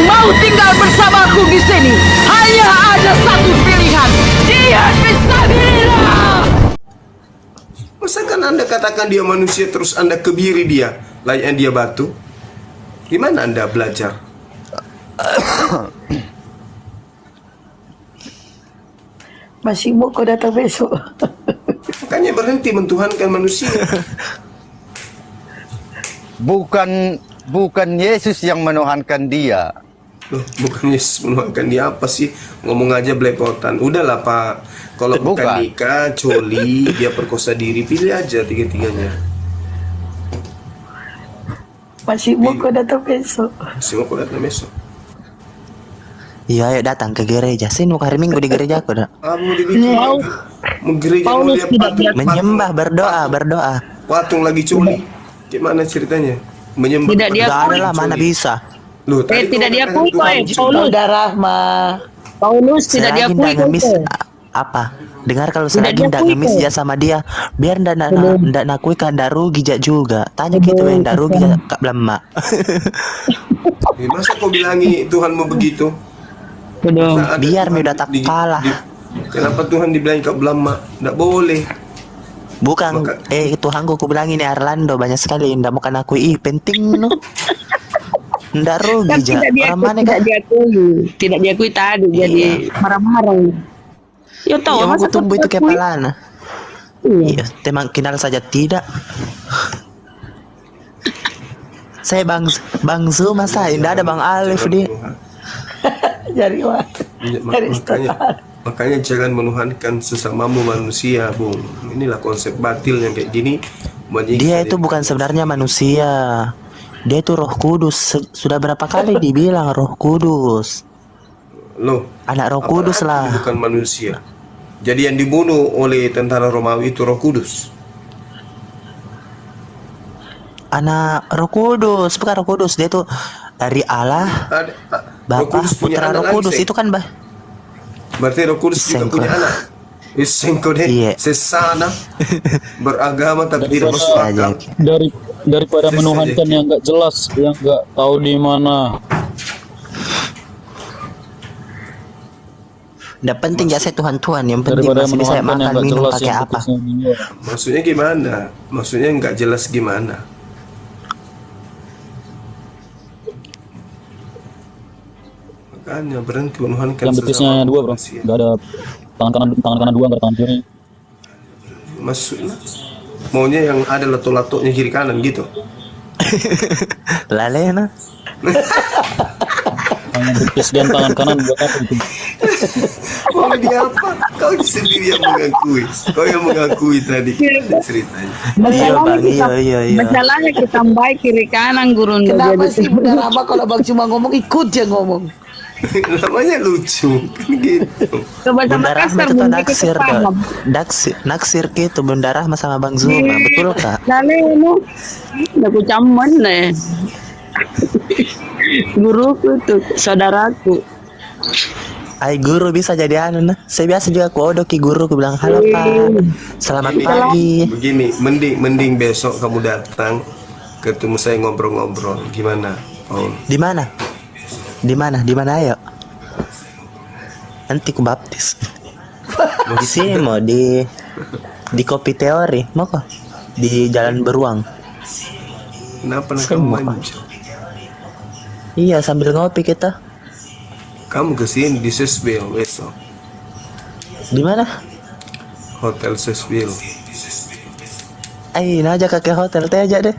mau tinggal bersamaku di sini, hanya ada satu pilihan. Dia fisabilillah. Masakan Anda katakan dia manusia terus Anda kebiri dia, layaknya dia batu? Gimana Anda belajar? Masih mau kau datang besok. Makanya berhenti mentuhankan manusia. Bukan Yesus yang menuhankan dia. Loh, bukan Yesus menuhankan dia, apa sih? Ngomong aja belepotan. Udahlah Pak, kalau bukan Bukan. nikah, coli, dia perkosa diri, pilih aja tiga-tiganya. Masih mau kau datang besok. Semua kau datang besok. Iya, ayo datang ke gereja. Sini mau hari Minggu di gereja aku dah. Mau dibikin lagi. Mau gereja mau Paulus lihat tidak patung, Menyembah, berdoa. patung lagi coli. Gimana ceritanya? Menyembah. Tidak dia- Gak ada lah, mana bisa. Loh, tadi tidak kau diakui, katakan Tuhan Pak. coli. Paulus. Udah rahmah. Paulus tidak Selagi diakui. ndak ngemis kok. apa? Dengar kalau selagi ndak diakui, ngemis kok. dia sama dia, biar ndak nakui kan ndak rugi jak juga. Tanya gitu yang ndak rugi kak belama. Masa kau bilangi Tuhanmu begitu? Betul. Masa ada Biar Tuhan udah tak kalah. Kenapa Tuhan dibilang kau belama? Nggak boleh. Bukan, Maka- Tuhanku aku bilang ini Arlando banyak sekali ndak mau kan akui. Penting no. Ndak rugi Kan jak. Orang mana tidak kan? diakui. Tidak diakui tadi jadi marah-marah. Ya tahu Yang masa aku tumbuh kau itu diakui? kepalanya. Iya. Iya, temang kenal saja tidak. Saya Bang Zuma saya, tidak ada Bang Alif di. Jadi wah. Iya, Dari makanya jangan menuhankan sesamamu manusia, Bung. Inilah konsep batil yang kayak gini. menyiksa Dia diri. itu bukan sebenarnya manusia. Dia itu Roh Kudus. Sudah berapa kali dibilang Roh Kudus. Loh, Anak Roh apa Kudus arti lah. bukan manusia. Jadi yang dibunuh oleh tentara Romawi itu Roh Kudus. Anak Roh Kudus, bukan Roh Kudus. Dia itu dari Allah, Roh Bapa, Kudus punya Putra, anak Roh lagi, Kudus. Seng. Itu kan Berarti Roh Kudus juga Sengko. punya anak. Sengko deh, Iya. sesana, beragama tapi tidak masuk akal. Daripada Bisa menuhankan aja. yang nggak jelas, yang nggak tahu di mana. Nggak penting ya saya Tuhan. Yang penting Daripada masih bisa menuhankan yang makan nggak minum jelas, pakai yang apa. betisnya di luar. Maksudnya gimana? Maksudnya nggak jelas gimana? Makanya berhenti menuhankan Yang betisnya sesama dua bro, manusia. nggak ada tangan kanan dua, nggak ada tangan kiri. Maksudnya maunya yang ada lato-latonya kiri kanan gitu. Lalena. Tangan betis dan tangan kanan buat apa gitu? Mau dia apa? Kau sendiri yang mengakui. Kau yang mengakui tadi ceritanya. Iya Bang, iya. Masalahnya kita baik kiri kanan guru. Kenapa sih Bunda Rahma kalau Bang cuma ngomong ikut dia ngomong. Namanya lucu kan gitu. Coba sama Bunda Rahma kasar itu tuh Bunda naksir kita tuh. paham. Naksir gitu Bunda Rahma sama Bang Zuma, betul kak? Lalu ini udah ku camen deh. Guruku tuh saudaraku. Ay guru bisa jadi anu nah. Saya biasa juga kodoki guru, aku bilang halo Pak, selamat pagi. Begini, mending besok kamu datang ketemu saya ngobrol-ngobrol. Gimana, Paul? Di mana? Di mana ayo? Nanti ku baptis. Di sini mau di kopi teori, mau kok? Di Jalan Beruang. Kenapa nak kamu manja? Iya sambil ngopi kita. Kamu kesini di Sesbil besok, Di mana? Hotel Sesbil. Ayo aja kakek hotel teh aja deh.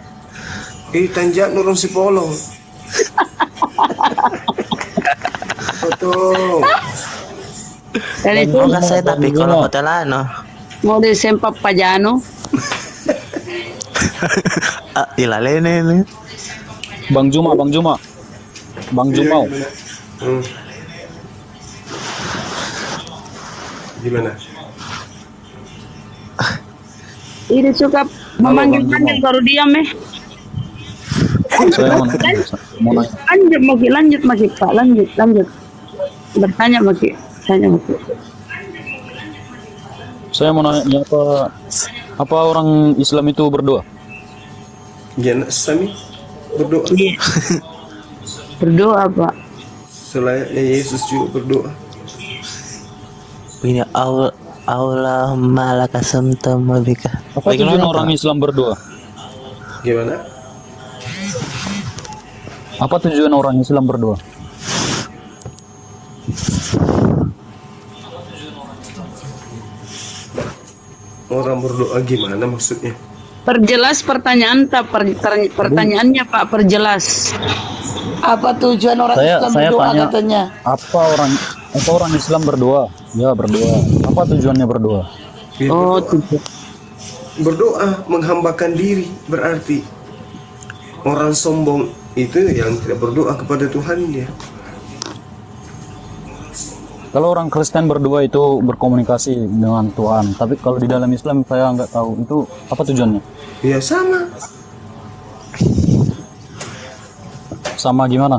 Tanjak nurun si Polong. Betul. Dan itu Mau nggak saya tapi kalau hotel anu. mau disempap Pajano. Ilalene nih. Bang Juma. Hmm. Gimana? Ini suka memanggil-manggil baru diam Saya mau nanya. Lanjut Maki Pak, lanjut. Bertanya Maki, tanya Maki. Saya mau nanya apa orang Islam itu berdoa? Gimana Sami? Berdoa. Berdoa Pak. Selayaknya Yesus juga berdoa. Ini Allahumma lakasumtum wa bika. Apa tujuan orang Islam berdoa? Gimana? Apa tujuan orang Islam berdoa? Orang berdoa gimana maksudnya? Perjelas pertanyaannya Pak, perjelas. Apa tujuan orang Islam Saya berdoa tanya, katanya? apa orang Islam berdoa? Ya, berdoa. Apa tujuannya berdoa? Ya, Oh, berdoa menghambakan diri, berarti orang sombong itu yang tidak berdoa kepada Tuhannya. Kalau orang Kristen berdoa itu berkomunikasi dengan Tuhan, tapi kalau di dalam Islam saya nggak tahu itu apa tujuannya. Ya sama. Sama gimana?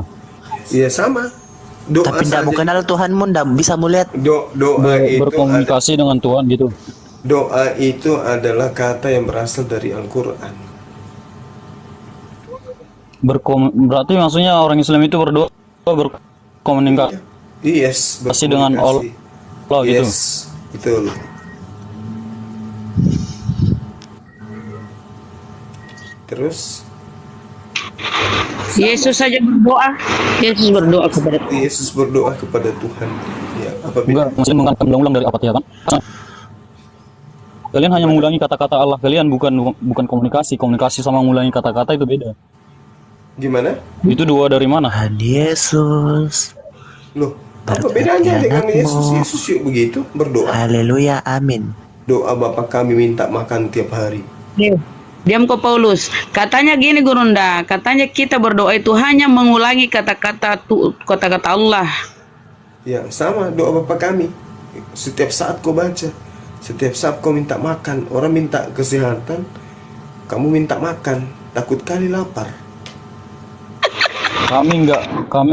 Ya sama. Doa Tapi tidak saja. mau kenal Tuhanmu, tidak bisa melihat. Doa itu Berkomunikasi dengan Tuhan gitu. doa itu adalah kata yang berasal dari Al-Quran. Berarti maksudnya orang Islam itu berdoa berkomunikasi Yes, dengan Allah gitu. Yes, betul. Terus Yesus saja berdoa. Yesus berdoa kepada Yesus berdoa kepada Tuhan. Ya, apa Enggak, beda? maksudnya mengulang dari apa ya kan? Kalian hanya mengulangi kata-kata Allah kalian, bukan komunikasi. Komunikasi sama mengulangi kata-kata itu beda. Gimana? Itu dua dari mana? Tuhan Yesus. Loh, apa bedanya dengan Yesus? Yesus yuk begitu berdoa. Haleluya, amin. Doa Bapa kami minta makan tiap hari. Diam kok Paulus. Katanya gini Gurunda, katanya kita berdoa itu hanya mengulangi kata-kata Allah. Ya, sama doa Bapa kami. Setiap saat kau baca, setiap saat kau minta makan, orang minta kesehatan, kamu minta makan, takut kali lapar. Kami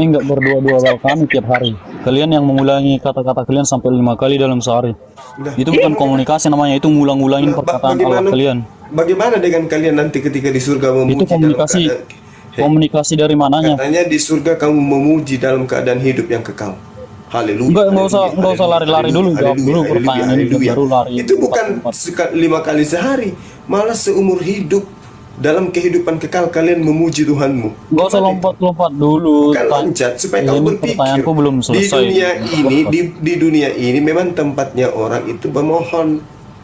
enggak berdoa-doa kami tiap hari. Kalian yang mengulangi kata-kata kalian sampai 5 kali dalam sehari. Nah, Itu bukan komunikasi namanya, itu ngulang-ngulangin perkataan Allah kalian. Bagaimana dengan kalian nanti ketika di surga memuji Itu komunikasi dalam keadaan, komunikasi dari mananya? katanya di surga kamu memuji dalam keadaan hidup yang kekal. Haleluya. Enggak usah lari-lari dulu, jawab dulu pertanyaan ini baru lari. Itu bukan 5 kali sehari, malah seumur hidup dalam kehidupan kekal kalian memuji Tuhanmu. Enggak usah lompat-lompat dulu. Bukan loncat supaya Ini kamu berpikir. pertanyaanku belum Di selesai. dunia ini, di dunia ini memang tempatnya orang itu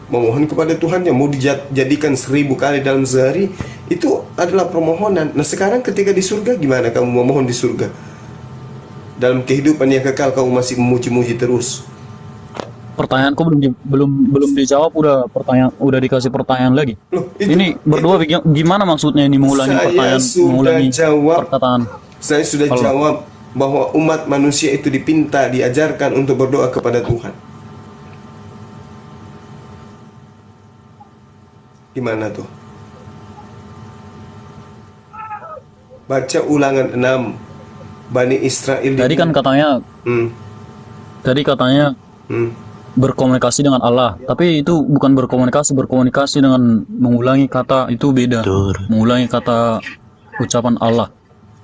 memohon kepada Tuhan yang mau dijadikan 1000 kali dalam sehari itu adalah permohonan. Nah sekarang ketika di surga gimana kamu memohon di surga? Dalam kehidupan yang kekal kamu masih memuji-muji terus. Pertanyaanku belum dijawab, udah dikasih pertanyaan lagi. Loh, itu- Ini berdua gimana maksudnya ini mengulangi pertanyaan, mengulangi perkataan? Saya sudah Halo. jawab bahwa umat manusia itu dipinta, diajarkan untuk berdoa kepada Tuhan. Gimana tuh? Baca Ulangan 6 Bani Israel. Tadi kan katanya Hmm, hmm. berkomunikasi dengan Allah, tapi itu bukan berkomunikasi dengan mengulangi kata, itu beda. Mengulangi kata ucapan Allah,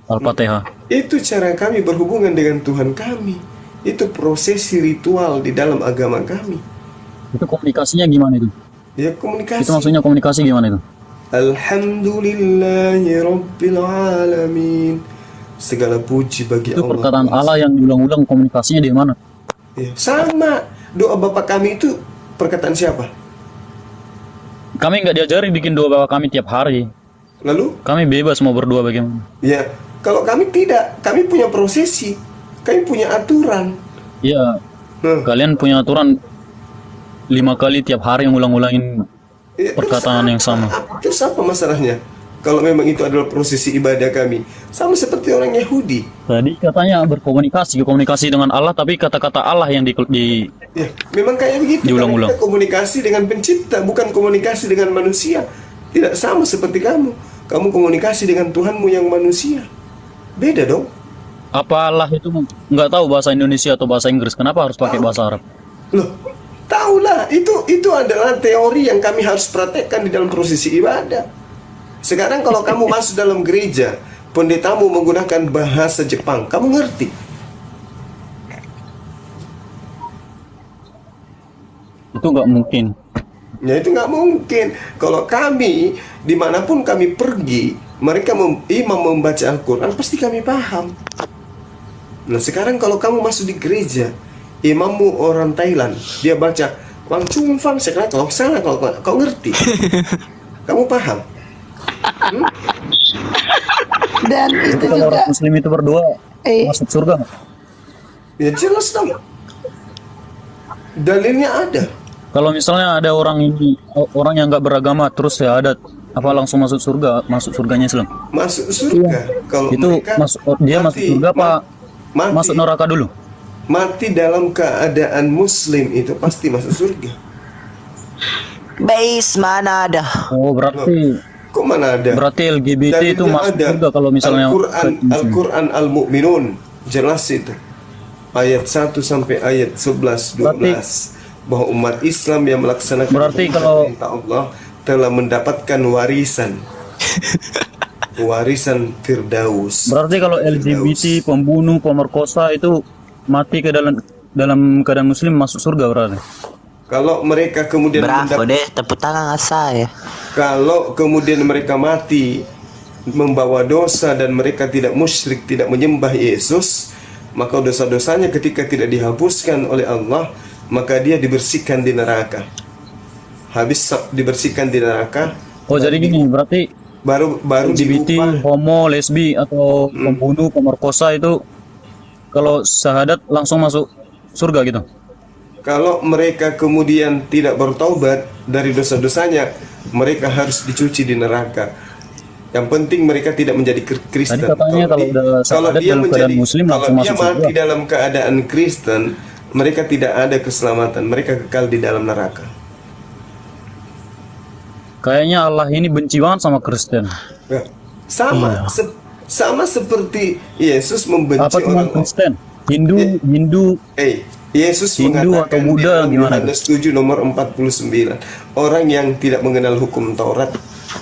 Al-Fatihah. Itu cara kami berhubungan dengan Tuhan kami. Itu prosesi ritual di dalam agama kami. Itu komunikasinya gimana itu? Ya komunikasi. Itu maksudnya komunikasi gimana itu? Alhamdulillahi Rabbil Alamin. Segala puji bagi Itu Allah. perkataan Allah yang diulang-ulang, komunikasinya di mana? Ya, sama. Doa Bapa kami itu perkataan siapa? Kami nggak diajari bikin doa Bapa kami tiap hari. Lalu? Kami bebas mau berdoa bagaimana. Ya, kalau kami tidak. Kami punya prosesi. Kami punya aturan. Iya, Nah, kalian punya aturan 5 kali tiap hari ngulang-ngulangin ya, perkataan yang sama. Terus apa masalahnya? Kalau memang itu adalah prosesi ibadah kami. Sama seperti orang Yahudi. Tadi katanya komunikasi dengan Allah, tapi kata-kata Allah yang Ya, memang kayak begitu. Diulang-ulang. Karena kita komunikasi dengan pencipta, bukan komunikasi dengan manusia. Tidak sama seperti kamu. Kamu komunikasi dengan Tuhanmu yang manusia. Beda dong. apa Allah itu nggak tahu bahasa Indonesia atau bahasa Inggris? Kenapa harus pakai bahasa Arab? Loh, tahulah. Itu adalah teori yang kami harus praktekkan di dalam prosesi ibadah. Sekarang kalau kamu masuk dalam gereja, pendetamu menggunakan bahasa Jepang, kamu ngerti? Itu nggak mungkin. Ya itu nggak mungkin. Kalau kami dimanapun kami pergi, mereka imam membaca Al-Quran, pasti kami paham. Nah sekarang kalau kamu masuk di gereja, imammu orang Thailand, dia baca Wang Chung Fang, sekarang kalau salah, kalau kau ngerti, kamu paham. Dan Itu itu kalau juga orang Muslim itu berdoa masuk surga nggak? Ya jelas dong. Dalilnya ada. Kalau misalnya ada orang yang nggak beragama terus ya ada apa langsung masuk surga, masuk surganya Islam? Masuk surga. Kalau Itu mereka dia masuk surga apa mati, masuk neraka dulu? mati dalam keadaan Muslim itu pasti masuk surga. Base mana ada? Oh berarti Kok mana ada? berarti LGBT itu Dalilnya masuk ada. surga kalau misalnya Al-Quran Al-Mu'minun jelas itu. Ayat 1 sampai ayat 11 12 bahwa umat Islam yang melaksanakan Berarti kalau- perintah Allah telah mendapatkan warisan. Warisan Firdaus. Berarti kalau LGBT, pembunuh, pemerkosa itu mati ke dalam keadaan Muslim masuk surga berarti. Kalau mereka kemudian Bravo deh, tepuk tangan saya. kalau kemudian mereka mati membawa dosa dan mereka tidak musyrik, tidak menyembah Yesus, maka dosa-dosanya ketika tidak dihapuskan oleh Allah, maka dia dibersihkan di neraka. Habis dibersihkan di neraka, Oh jadi gini, berarti baru LGBT, diupah. homo, lesbi atau pembunuh, pemerkosa itu kalau syahadat langsung masuk surga gitu. Kalau mereka kemudian tidak bertaubat dari dosa-dosanya, mereka harus dicuci di neraka. Yang penting mereka tidak menjadi Kristen. Tadi katanya kalau udah syahadat dalam keadaan Muslim kalau langsung dia masuk surga. mati dalam keadaan Kristen, mereka tidak ada keselamatan. Mereka kekal di dalam neraka. Kayaknya Allah ini benci banget sama Kristen. Ya, sama sama seperti Yesus membenci Apa cuma orang. Kristen? Hindu, Yesus Hindu mengatakan atau di Buddha dalam gimana Yohanes 7 nomor 49, orang yang tidak mengenal hukum Taurat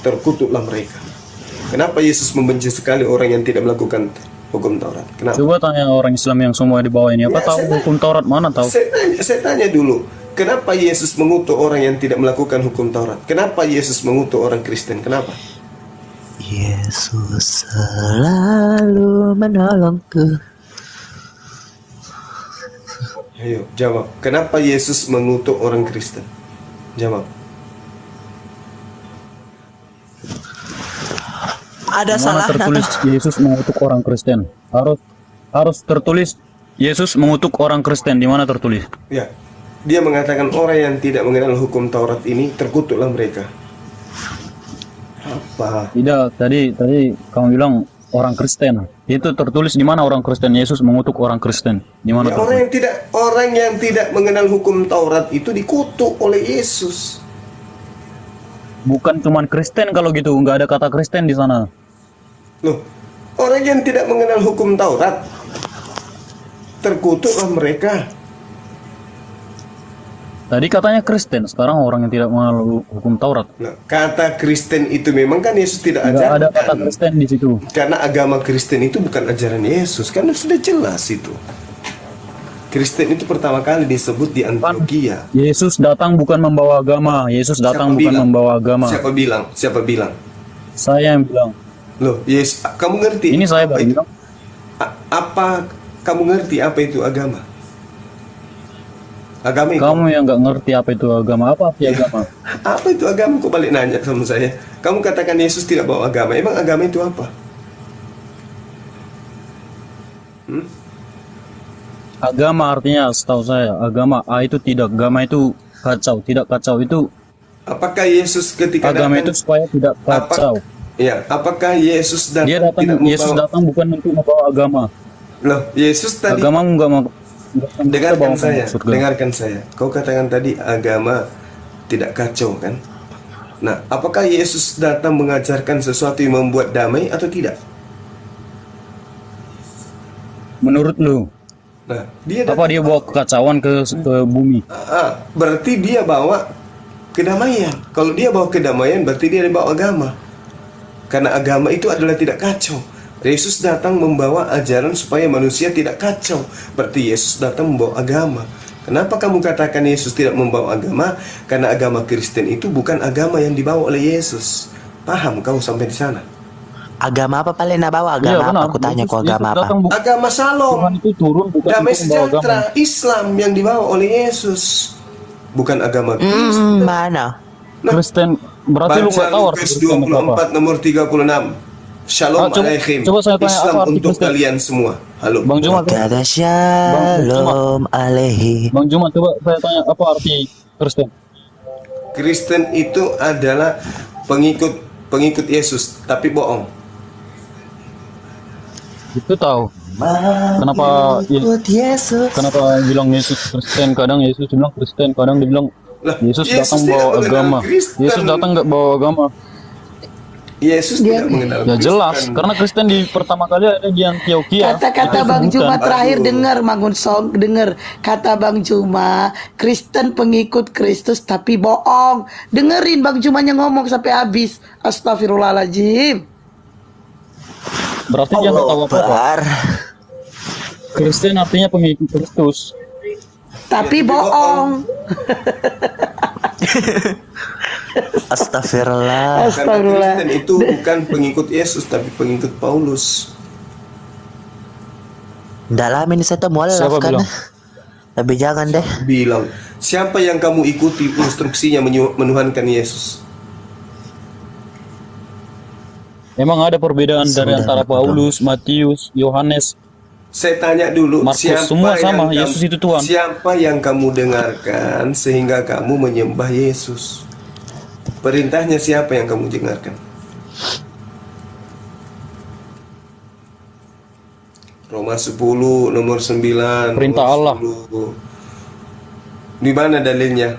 terkutuklah mereka. Kenapa Yesus membenci sekali orang yang tidak melakukan hukum Taurat? Kenapa? coba tanya orang Islam yang semua di bawah ini, apa Ya, tahu saya- hukum Taurat mana tahu? Saya tanya dulu, kenapa Yesus mengutuk orang yang tidak melakukan hukum Taurat? Kenapa Yesus mengutuk orang Kristen? Kenapa? Yesus selalu menolongku. Ayo, jawab. Kenapa Yesus mengutuk orang Kristen? Jawab. Ada Mana salah tertulis Yesus mengutuk orang Kristen? Harus tertulis Yesus mengutuk orang Kristen, di mana tertulis? Ya, dia mengatakan orang yang tidak mengenal hukum Taurat ini terkutuklah mereka. Apa? Tidak, tadi kamu bilang orang Kristen. Itu tertulis di mana orang Kristen? Yesus mengutuk orang Kristen. Di mana Ya, tertulis? orang yang tidak mengenal hukum Taurat itu dikutuk oleh Yesus. Bukan cuman Kristen kalau gitu, nggak ada kata Kristen di sana. Loh, orang yang tidak mengenal hukum Taurat terkutuklah mereka. Tadi katanya Kristen, sekarang orang yang tidak mengenal hukum Taurat. Nah, kata Kristen itu memang kan Yesus tidak Nggak ada kata ajarkan. Kristen di situ. Karena agama Kristen itu bukan ajaran Yesus, karena sudah jelas itu. Kristen itu pertama kali disebut di Antioquia. Yesus datang bukan membawa agama. Yesus datang Siapa bukan bilang? membawa agama. Siapa bilang? Siapa bilang? Saya yang bilang. Loh, Yesus, kamu ngerti? Ini saya apa baru itu? bilang. Apa kamu ngerti apa itu agama? Agama itu Kamu yang nggak ngerti apa itu agama. Apa arti agama? apa itu agama? Kok balik nanya sama saya? Kamu katakan Yesus tidak bawa agama. Emang agama itu apa? Agama artinya, setahu saya, agama itu tidak. Agama itu kacau. Tidak kacau itu Apakah Yesus ketika agama datang, itu supaya tidak kacau. Ya, apakah Yesus datang Dia datang. tidak Yesus membawa? datang bukan untuk membawa agama. Loh, Yesus tadi Agamamu nggak mau. dengarkan saya, surga. dengarkan saya. Kau katakan tadi agama tidak kacau kan? Nah, apakah Yesus datang mengajarkan sesuatu yang membuat damai atau tidak? Menurut lu, Nah, dia apa dia bawa kekacauan ke bumi? berarti dia bawa kedamaian. Kalau dia bawa kedamaian, berarti dia bawa agama. Karena agama itu adalah tidak kacau. Yesus datang membawa ajaran supaya manusia tidak kacau. Berarti Yesus datang membawa agama. Kenapa kamu katakan Yesus tidak membawa agama? Karena agama Kristen itu bukan agama yang dibawa oleh Yesus. Paham kau sampai di sana? Agama apa paling nak bawa? Iya, Agama benar. apa? Aku tanya kau agama apa? Agama Tuhan Shalom, itu turun bukan damai untuk membawa agama. sejahtera, Islam yang dibawa oleh Yesus, bukan agama Kristen. Mana? Kristen berarti lu Baca nggak tahu arti Lukas Kristen itu apa? 24 nomor 36. Shalom Ah, alaikum. coba saya tanya Islam apa arti untuk Kristen? kalian semua. Halo. Bang Jumat, Kata shalom alaihi. Bang Jumat, coba saya tanya apa arti Kristen? Kristen itu adalah pengikut Yesus, tapi bohong. Itu tahu. Kenapa Yesus. Kenapa bilang Yesus Kristen? Kadang Yesus bilang Kristen, kadang dibilang Lah, Yesus Yesus datang tidak bawa mengenal agama. Kristen. Yesus datang nggak bawa agama. Yesus tidak mengenal Ya Kristen. jelas, karena Kristen di pertama kali ada di Antioquia. Kata-kata Itu Bang bukan. Juma terakhir Aduh. dengar Mangun Song, dengar kata Bang Juma, Kristen pengikut Kristus tapi bohong. Dengerin Bang Jumanya ngomong sampai habis. Astagfirullahaladzim. Berarti dia nggak tahu apa-apa. Akbar. Kristen artinya pengikut Kristus. Tapi bohong. Astagfirullah. Karena Astagfirullah. Kristen itu bukan pengikut Yesus, tapi pengikut Paulus. Dalamin satu mualaf Siapa kan. bilang? Tapi jangan deh. Bilang, siapa yang kamu ikuti instruksinya menuhankan Yesus? Memang ada perbedaan dari Sudah antara dipotong. Paulus, Matius, Yohanes. Saya tanya dulu, Markus, semua sama, yang Yesus itu Tuhan. Siapa yang kamu dengarkan sehingga kamu menyembah Yesus? Perintahnya siapa yang kamu dengarkan? Roma 10 nomor 9. Perintah nomor Allah. 10. Di mana dalilnya?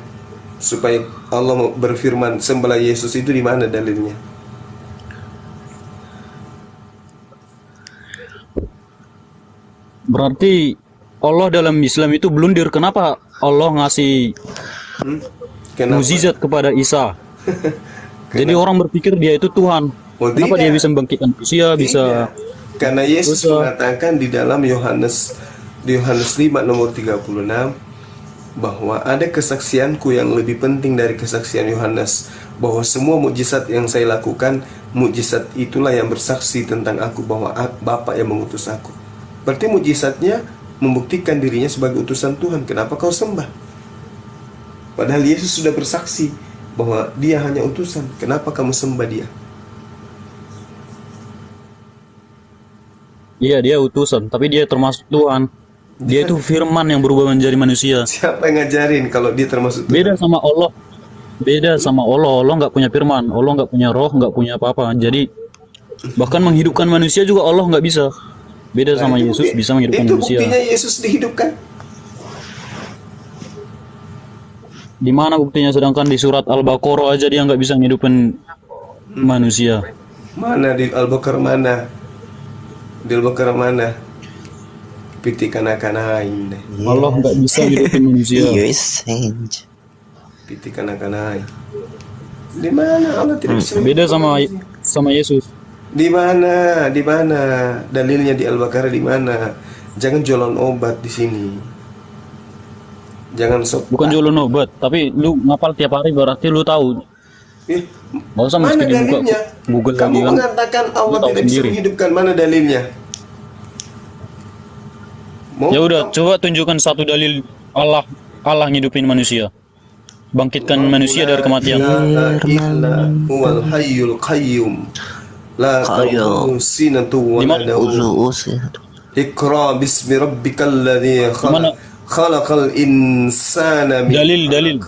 Supaya Allah berfirman sembahlah Yesus, itu di mana dalilnya? Berarti Allah dalam Islam itu blundir. Kenapa Allah ngasih Kenapa? mukjizat kepada Isa? Jadi orang berpikir dia itu Tuhan. Oh, Kenapa tidak. dia bisa membangkitkan manusia, bisa Karena Yesus Betul. mengatakan di dalam Yohanes 5 nomor 36 bahwa ada kesaksianku yang lebih penting dari kesaksian Yohanes, bahwa semua mukjizat yang saya lakukan, mukjizat itulah yang bersaksi tentang aku bahwa Bapa yang mengutus aku. Berarti mukjizatnya membuktikan dirinya sebagai utusan Tuhan. Kenapa kau sembah? Padahal Yesus sudah bersaksi bahwa dia hanya utusan. Kenapa kamu sembah dia? Iya, dia utusan, tapi dia termasuk Tuhan. Dia itu firman yang berubah menjadi manusia. Siapa yang ngajarin kalau dia termasuk Tuhan? Beda sama Allah. Beda sama Allah. Allah nggak punya firman. Allah nggak punya roh, nggak punya apa-apa. Jadi bahkan menghidupkan manusia juga Allah nggak bisa. Beda sama Nah, itu Yesus bisa menghidupkan itu manusia. buktinya Yesus dihidupkan. Di mana buktinya? Sedangkan di surat Al-Baqarah aja dia nggak bisa menghidupkan manusia. Mana di Al-Baqarah mana? Di Al-Baqarah mana? Piti kana-kanain. Allah nggak bisa menghidupkan manusia. Iya, change. Piti kana-kanain. Di mana Allah tidak bisa? Beda sama Yesus. Di mana? Di mana? Dalilnya di Al-Baqarah di mana? Jangan jualan obat di sini. Jangan sok. Bukan jualan obat, tapi lu ngapal tiap hari berarti lu tahu. Eh, Nggak usah mana mesti dibuka dalilnya? Google Kamu lagi kan. mengatakan Allah Lu tahu tidak bisa sendiri. menghidupkan. Mana dalilnya? Mau Ya udah, coba tunjukkan satu dalil Allah ngidupin manusia. Bangkitkan manusia dari kematian. Huwal hayyul qayyum. La ta'khudhuhu sinatun wa Di la mana? nawm. Usus. Iqra bismi rabbikal ladzi Mana? khalaqal insana min Dalil.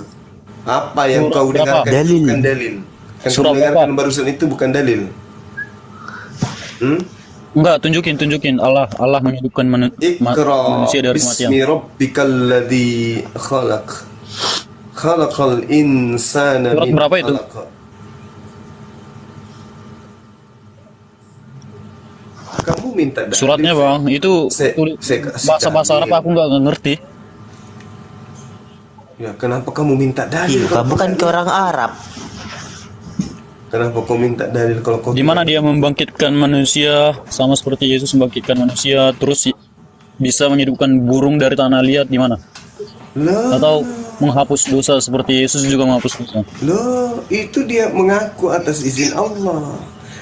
Apa yang Surat kau berapa? dengarkan Dalil. itu bukan dalil. Yang Surat kau dengarkan berapa? barusan itu bukan dalil. Enggak, tunjukin Allah menghidupkan Iqra manusia dari kematian. bismi rabbikal ladzi khalaqal insana Surat min berapa itu? alaq. Kamu minta dalil. Suratnya bang, itu Saya kasih bahasa dalil. Arab aku nggak ngerti. Ya, kenapa kamu minta dalil? Iya, kamu kan ke orang Arab. Kenapa kau minta dalil kalau kau Di mana dia membangkitkan manusia sama seperti Yesus membangkitkan manusia, terus bisa menghidupkan burung dari tanah liat di mana? Loh, Atau menghapus dosa seperti Yesus juga menghapus dosa. loh, itu dia mengaku atas izin Allah.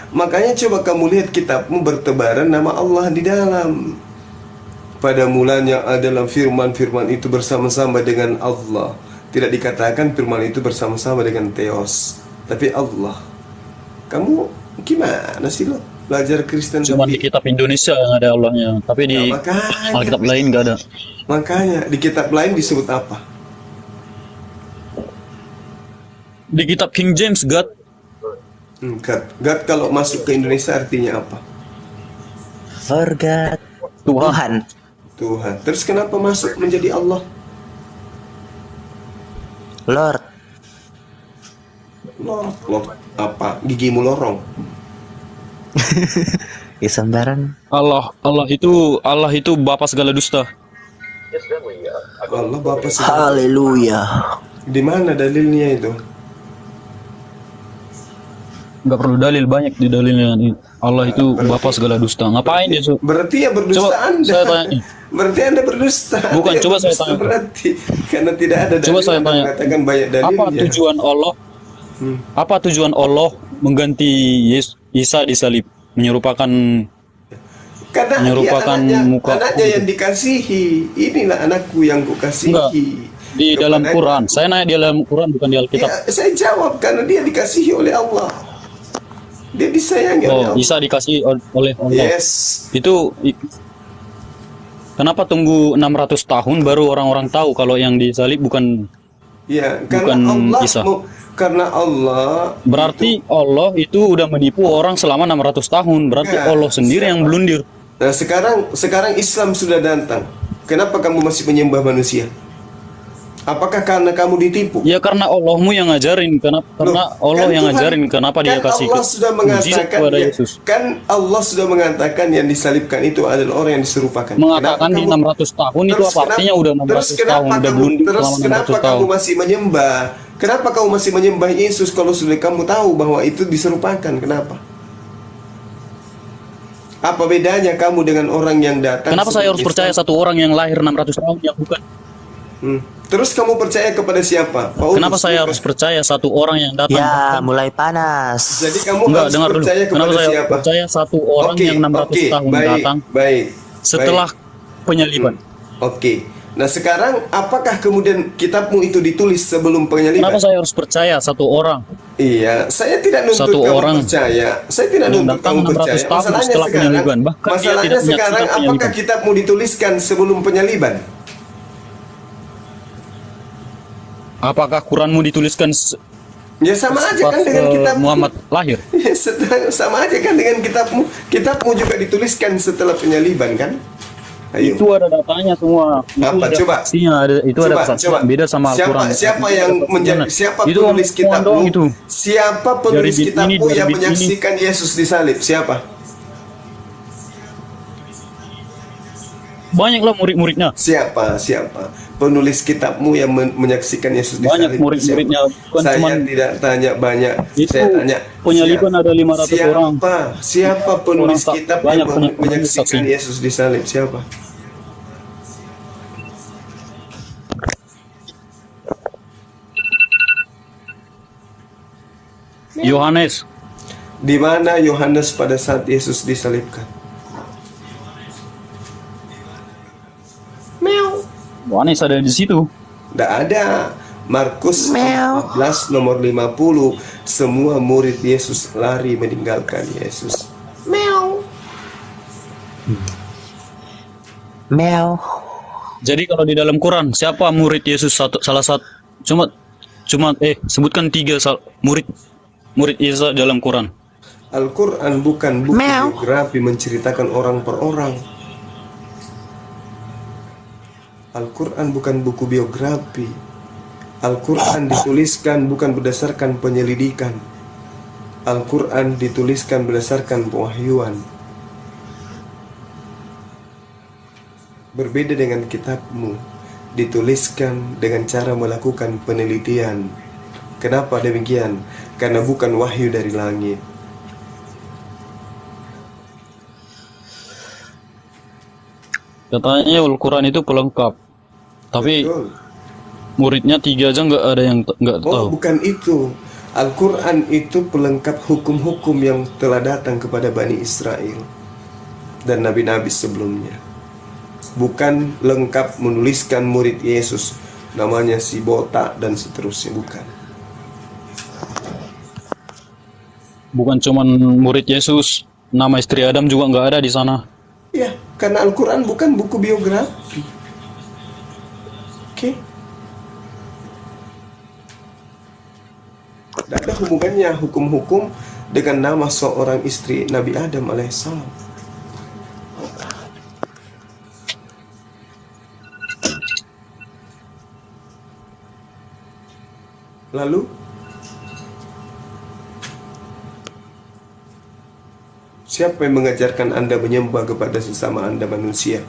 Makanya coba kamu lihat kitabmu bertebaran nama Allah di dalam. Pada mulanya adalah firman-firman itu bersama-sama dengan Allah. Tidak dikatakan firman itu bersama-sama dengan Theos, tapi Allah. Kamu gimana sih lo belajar Kristen? Cuma di kitab Indonesia yang ada Allahnya, tapi di Nah, makanya. Alkitab lain nggak ada. Makanya di kitab lain disebut apa? Di kitab King James God, God. God kalau masuk ke Indonesia artinya apa? Forgot. Tuhan. Tuhan. Terus kenapa masuk menjadi Allah? Lord. Loh, apa? Gigimu lorong. Ya sembaran. Allah itu Bapa segala dusta. Allah Bapa segala. Haleluya. Di mana dalilnya itu? Nggak perlu dalil, banyak di dalilnya. Allah itu Bapa segala dusta. Ngapain dia? Berarti ya berdusta Coba Anda. saya tanya. Berarti Anda berdusta. Bukan, Dia coba saya berdusta tanya. Berarti karena tidak ada dalil. Coba saya Anda tanya. mengatakan banyak dalilnya. Apa tujuan Allah? Apa tujuan Allah mengganti Isa di salib? Menyerupakan Karena menyerupakan dia muka anaknya yang dikasihi. Inilah anakku yang kukasihi. Enggak. Di dalam Kepadanya. Quran. Saya nanya di dalam Quran, bukan di Alkitab. Ya, saya jawab karena dia dikasihi oleh Allah. Dia disayangi oleh Oh, Allah. Isa dikasih oleh Allah. Yes. Itu kenapa tunggu 600 tahun baru orang-orang tahu kalau yang disalib bukan Ya, karena Bukan Allah Isa. karena Allah berarti Allah itu udah menipu orang selama 600 tahun. Berarti Ya, Allah sendiri yang blundir. Nah, sekarang Islam sudah datang. Kenapa kamu masih menyembah manusia? Apakah karena kamu ditipu? Ya karena Allahmu yang ngajarin, karena Allah Kan yang Tuhan- ngajarin kenapa dia kan kasih Allah sudah mujizat mengatakan kepada ya, Yesus. kan Allah sudah mengatakan yang disalibkan itu adalah orang yang diserupakan. Mengatakan di Kenapa 600 tahun itu Terus apa artinya udah 600 terus kenapa tahun, udah kamu, blundir terus selama kenapa 600 kamu tahun. masih menyembah? Kenapa kamu masih menyembah Yesus kalau sudah kamu tahu bahwa itu diserupakan? Kenapa? Apa bedanya kamu dengan orang yang datang? Kenapa saya harus sebelum percaya Islam? satu orang yang lahir 600 tahun yang bukan? Terus kamu percaya kepada siapa? Paulus, Kenapa saya bukan? harus percaya satu orang yang datang? Ya, mulai panas. Jadi kamu Enggak, harus dengar dulu. percaya Kenapa kepada saya siapa? percaya satu orang Oke, yang 600 oke, tahun baik, datang baik, setelah penyaliban? Oke. Nah sekarang apakah kemudian kitabmu itu ditulis sebelum penyaliban? Kenapa saya harus percaya satu orang? Iya, saya tidak nuntut Satu kamu orang percaya. Saya tidak yang nuntut datang kamu 600 percaya. tahun setelah penyaliban. Bahkan dia masalahnya tidak menyaksikan sekarang apakah penyaliban. kitabmu dituliskan sebelum penyaliban? Apakah Quranmu dituliskan Ya sama aja kan dengan kitabmu. Muhammad lahir? Ya, sama aja kan dengan kitabmu. Kitabmu juga dituliskan setelah penyaliban kan? Ayo. Itu ada datanya semua. Itu Apa? ada Coba. saksinya, ada itu ada kesaksian. Beda sama Al-Quran. Siapa yang menjadi siapa itu penulis omongan kitabmu? doang itu. Siapa penulis Dari bit ini, kitabmu dari yang bit ini. menyaksikan Yesus disalib? Siapa? Banyaklah murid-muridnya. Siapa? Penulis kitabmu yang menyaksikan Yesus disalib? Banyak murid-muridnya, Siapa? bukan Saya cuman- tidak tanya banyak. Itu Saya tanya penyaliban ada 500 siapa? orang. Siapa penulis Orang tak- kitab banyak yang penulis menyaksikan saksi. Yesus disalib? Siapa? Yohanes. Di mana Yohanes pada saat Yesus disalibkan? Yohanes ada di situ. Tidak ada. Markus 14 nomor 50, semua murid Yesus lari meninggalkan Yesus. Meow. Jadi kalau di dalam Quran siapa murid Yesus salah satu cuma sebutkan 3 murid Yesus dalam Quran. Al-Quran bukan buku biografi menceritakan orang per orang. Al-Quran bukan buku biografi. Al-Quran dituliskan bukan berdasarkan penyelidikan. Al-Quran dituliskan berdasarkan pewahyuan. Berbeda dengan kitabmu, dituliskan dengan cara melakukan penelitian. Kenapa demikian? Karena bukan wahyu dari langit. Katanya Al-Quran itu pelengkap. Tapi Betul. muridnya 3 aja nggak ada yang nggak Oh, tahu. bukan itu. Al-Quran itu pelengkap hukum-hukum yang telah datang kepada Bani Israel dan nabi-nabi sebelumnya. Bukan lengkap menuliskan murid Yesus namanya si botak dan seterusnya, bukan. Bukan cuman murid Yesus, nama istri Adam juga nggak ada di sana. Ya, karena Al-Quran bukan buku biografi. Oke. Tidak ada hubungannya hukum-hukum dengan nama seorang istri Nabi Adam alaihissalam. Lalu siapa yang mengajarkan Anda menyembah kepada sesama Anda manusia?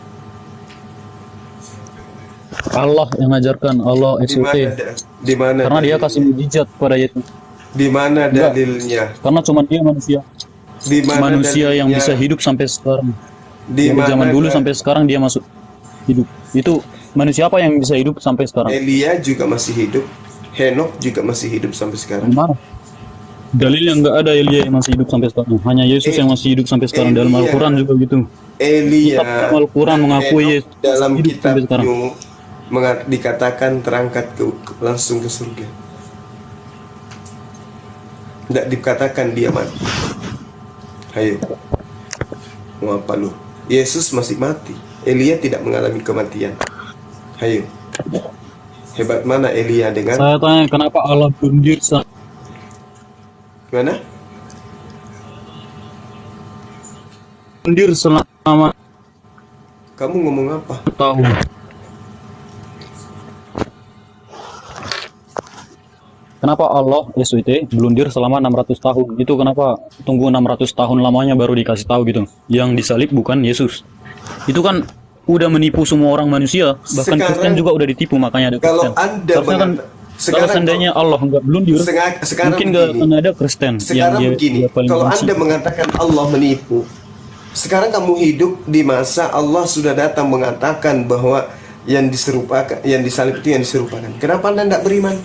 Allah yang ngajarkan, Allah SUT. Di mana Karena dia dalilnya? kasih mujizat pada Yesus. Di mana Enggak. dalilnya? Karena cuma dia manusia. Di mana Manusia yang dalilnya? bisa hidup sampai sekarang. Di Dari zaman mana dulu dal- sampai sekarang dia masuk hidup. Itu manusia apa yang bisa hidup sampai sekarang? Elia juga masih hidup. Henok juga masih hidup sampai sekarang. Mana? Dalil yang nggak ada Elia yang masih hidup sampai sekarang. Hanya Yesus yang masih hidup sampai sekarang. Dalam Elia. Al-Quran juga gitu. Elia Kitab Al-Quran mengakui Henok Yesus dalam hidup sampai sekarang. kitabnya dikatakan terangkat langsung ke surga. Tidak dikatakan dia mati. Ayo, mau apa lu? Yesus masih mati. Elia tidak mengalami kematian. Ayo, hebat mana Elia dengan Saya tanya kenapa Allah bundir mana? selama Kamu ngomong apa? tahun? Kenapa Allah SWT blundir selama 600 tahun? Itu kenapa tunggu 600 tahun lamanya baru dikasih tahu gitu? Yang disalib bukan Yesus. Itu kan udah menipu semua orang manusia, bahkan Sekarang- Kristen juga udah ditipu, makanya ada Kalau Kristen. Anda Harusnya kan sekarang kalau seandainya Allah nggak blundir, sekarang mungkin nggak begini. akan ada Kristen yang Sekarang dia begini, paling kalau benci. Anda mengatakan Allah menipu, sekarang kamu hidup di masa Allah sudah datang mengatakan bahwa yang diserupakan, yang disalib itu yang diserupakan. Kenapa Anda tidak beriman?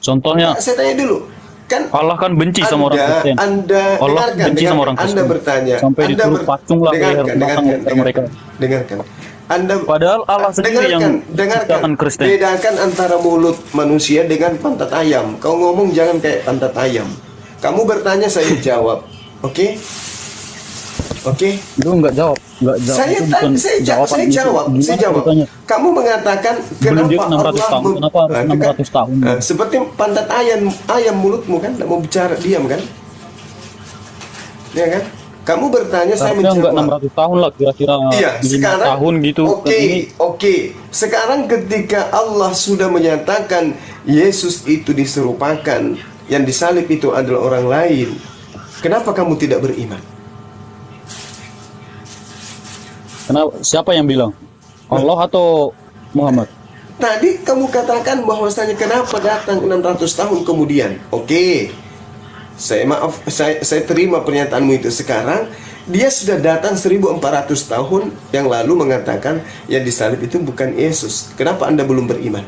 Contohnya Saya tanya dulu, kan Allah kan benci sama orang Kristen. Anda Allah dengarkan, benci sama orang Anda Kristen. bertanya, Sampai Anda disuruh patung lah leher batang leher mereka. dengarkan. Anda Padahal Allah sendiri yang ciptakan Kristen. Bedakan antara mulut manusia dengan pantat ayam. Kau ngomong jangan kayak pantat ayam. Kamu bertanya, saya jawab. Oke? Oke? Itu nggak jawab, nggak jawab. Saya Itu bukan jawaban saya itu. jawab. Gimana Saya jawab. ceritanya? Kamu mengatakan Belum dia kenapa 600 tahun, kenapa harus itu 600 tahun? seperti pantat ayam mulutmu kan, tidak mau bicara, diam kan? Ya kan? Kamu bertanya, saya Harusnya nggak menjawab. 600 tahun lah, kira-kira Iya, 5 sekarang tahun gitu. Oke, Ini oke. Sekarang ketika Allah sudah menyatakan Yesus itu diserupakan, yang disalib itu adalah orang lain. Kenapa kamu tidak beriman? kenapa? Siapa yang bilang? Allah atau Muhammad? Tadi kamu katakan bahwasanya kenapa datang 600 tahun kemudian. Oke. Saya terima pernyataanmu itu. Sekarang dia sudah datang 1400 tahun yang lalu mengatakan yang disalib itu bukan Yesus. Kenapa Anda belum beriman?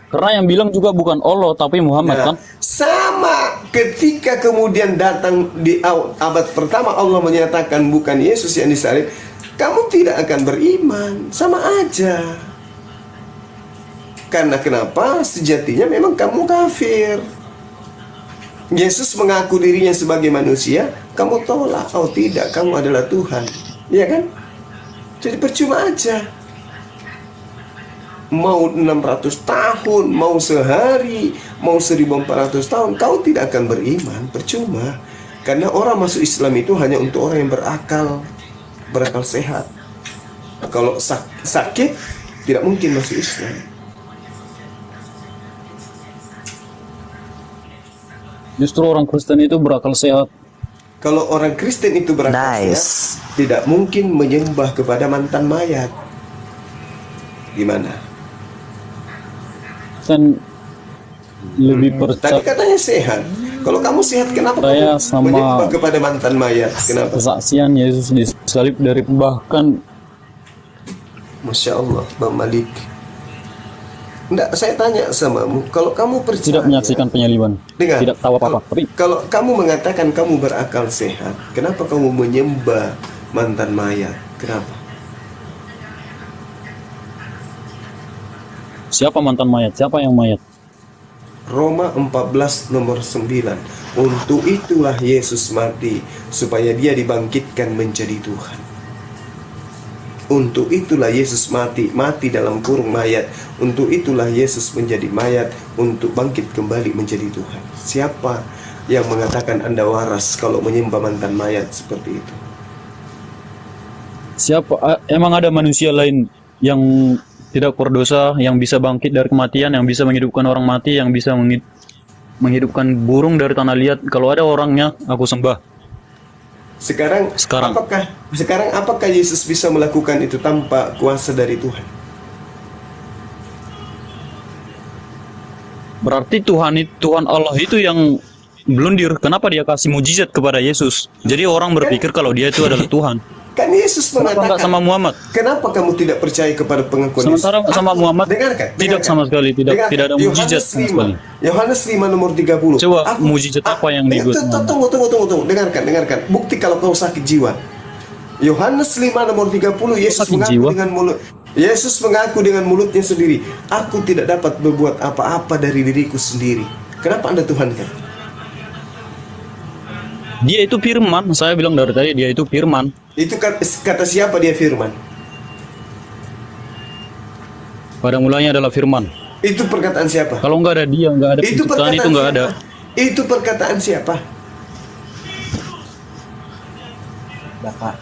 Karena yang bilang juga bukan Allah tapi Muhammad kan? Sama ketika kemudian datang di abad pertama Allah menyatakan bukan Yesus yang disalib, kamu tidak akan beriman, sama aja. Karena kenapa? Sejatinya memang kamu kafir. Yesus mengaku dirinya sebagai manusia, kamu tolak. Oh tidak, kamu adalah Tuhan. Iya kan? Jadi percuma aja. Mau 600 tahun, mau sehari, mau 1400 tahun, kau tidak akan beriman, percuma. Karena orang masuk Islam itu hanya untuk orang yang berakal sehat. Kalau sakit, tidak mungkin masuk Islam. Justru orang Kristen itu berakal sehat. Kalau orang Kristen itu berakal sehat, tidak mungkin menyembah kepada mantan mayat. Gimana? Kan lebih Tadi percaya. katanya sehat. Kalau kamu sehat, kenapa Saya kamu sama menyembah kepada mantan mayat? Kenapa? kesaksian Yesus disalib dari bahkan Masya Allah, Bang Malik. Enggak, saya tanya samamu, kalau kamu percaya, tidak menyaksikan penyaliban, dengar, tidak tahu apa-apa. Tapi kalau kamu mengatakan kamu berakal sehat, kenapa kamu menyembah mantan mayat? Kenapa? siapa mantan mayat? Siapa yang mayat? Roma 14 nomor 9. Untuk itulah Yesus mati, supaya dia dibangkitkan menjadi Tuhan. Untuk itulah Yesus mati dalam kurung mayat. Untuk itulah Yesus menjadi mayat, untuk bangkit kembali menjadi Tuhan. Siapa yang mengatakan Anda waras kalau menyembah mantan mayat seperti itu? Emang ada manusia lain yang tidak berdosa, yang bisa bangkit dari kematian, yang bisa menghidupkan orang mati, yang bisa menghidupkan burung dari tanah liat? Kalau ada orangnya, aku sembah. Sekarang. Apakah Yesus bisa melakukan itu tanpa kuasa dari Tuhan? Berarti Tuhan Allah itu yang blundir. Kenapa dia kasih mujizat kepada Yesus? Jadi orang berpikir kalau dia itu adalah Tuhan. Kan Yesus Kenapa mengatakan, enggak sama Muhammad? kenapa kamu tidak percaya kepada pengakuan Yesus? Sementara sama Muhammad Dengarkan. tidak sama sekali, tidak ada mujizat sama sekali. Yohanes 5 nomor 30. Coba mujizat apa yang dibuat Muhammad? Tunggu. Dengarkan. Bukti kalau kau sakit jiwa. Yohanes 5 nomor 30, Yesus Sakit mengaku jiwa? dengan mulut. Yesus mengaku dengan mulutnya sendiri, aku tidak dapat berbuat apa-apa dari diriku sendiri. Kenapa Anda tuhankan? Dia itu firman, saya bilang dari tadi dia itu firman. Itu kata siapa dia firman? Pada mulanya adalah firman. Itu perkataan siapa? Kalau nggak ada dia, nggak ada penciptaan, itu nggak ada. Itu perkataan siapa?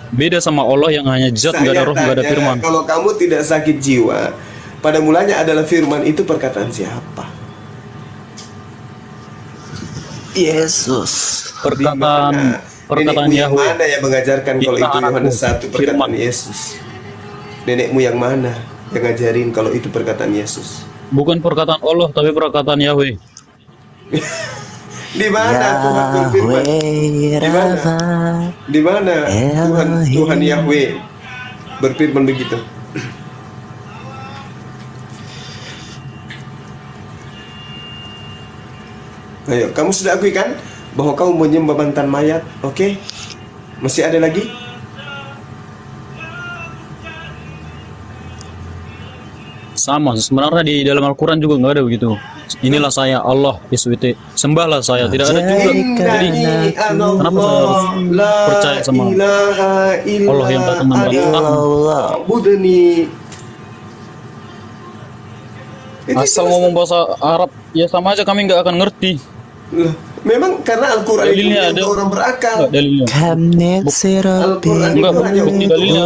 Beda sama Allah yang hanya zat, nggak ada roh, nggak ada firman. Kalau kamu tidak sakit jiwa, pada mulanya adalah firman, itu perkataan siapa? Yesus. Perkataan Nenekmu yang Yahweh. mana yang mengajarkan kalau Kita itu anakmu, Yohanes 1 perkataan firman. Yesus? Nenekmu yang mana yang ngajarin kalau itu perkataan Yesus? Bukan perkataan Allah, tapi perkataan Yahweh. Di mana Tuhan berfirman? Di mana? Di mana Tuhan Yahweh berfirman begitu? Ayo, kamu sudah akui kan bahwa kamu menyembah mantan mayat? Oke? Masih ada lagi? Sama, sebenarnya di dalam Al-Quran juga nggak ada begitu. Inilah saya Allah, SWT. Sembahlah saya. Tidak ada juga. Jadi kenapa saya harus percaya sama Allah yang datang 600 tahun? Budani. Asal ngomong bahasa Arab, ya sama aja kami nggak akan ngerti. Lah, memang karena Al-Quran itu Dalilnya untuk ada. orang berakal. Nggak dalilnya. Al-Quran Enggak, itu hanya bukti dalilnya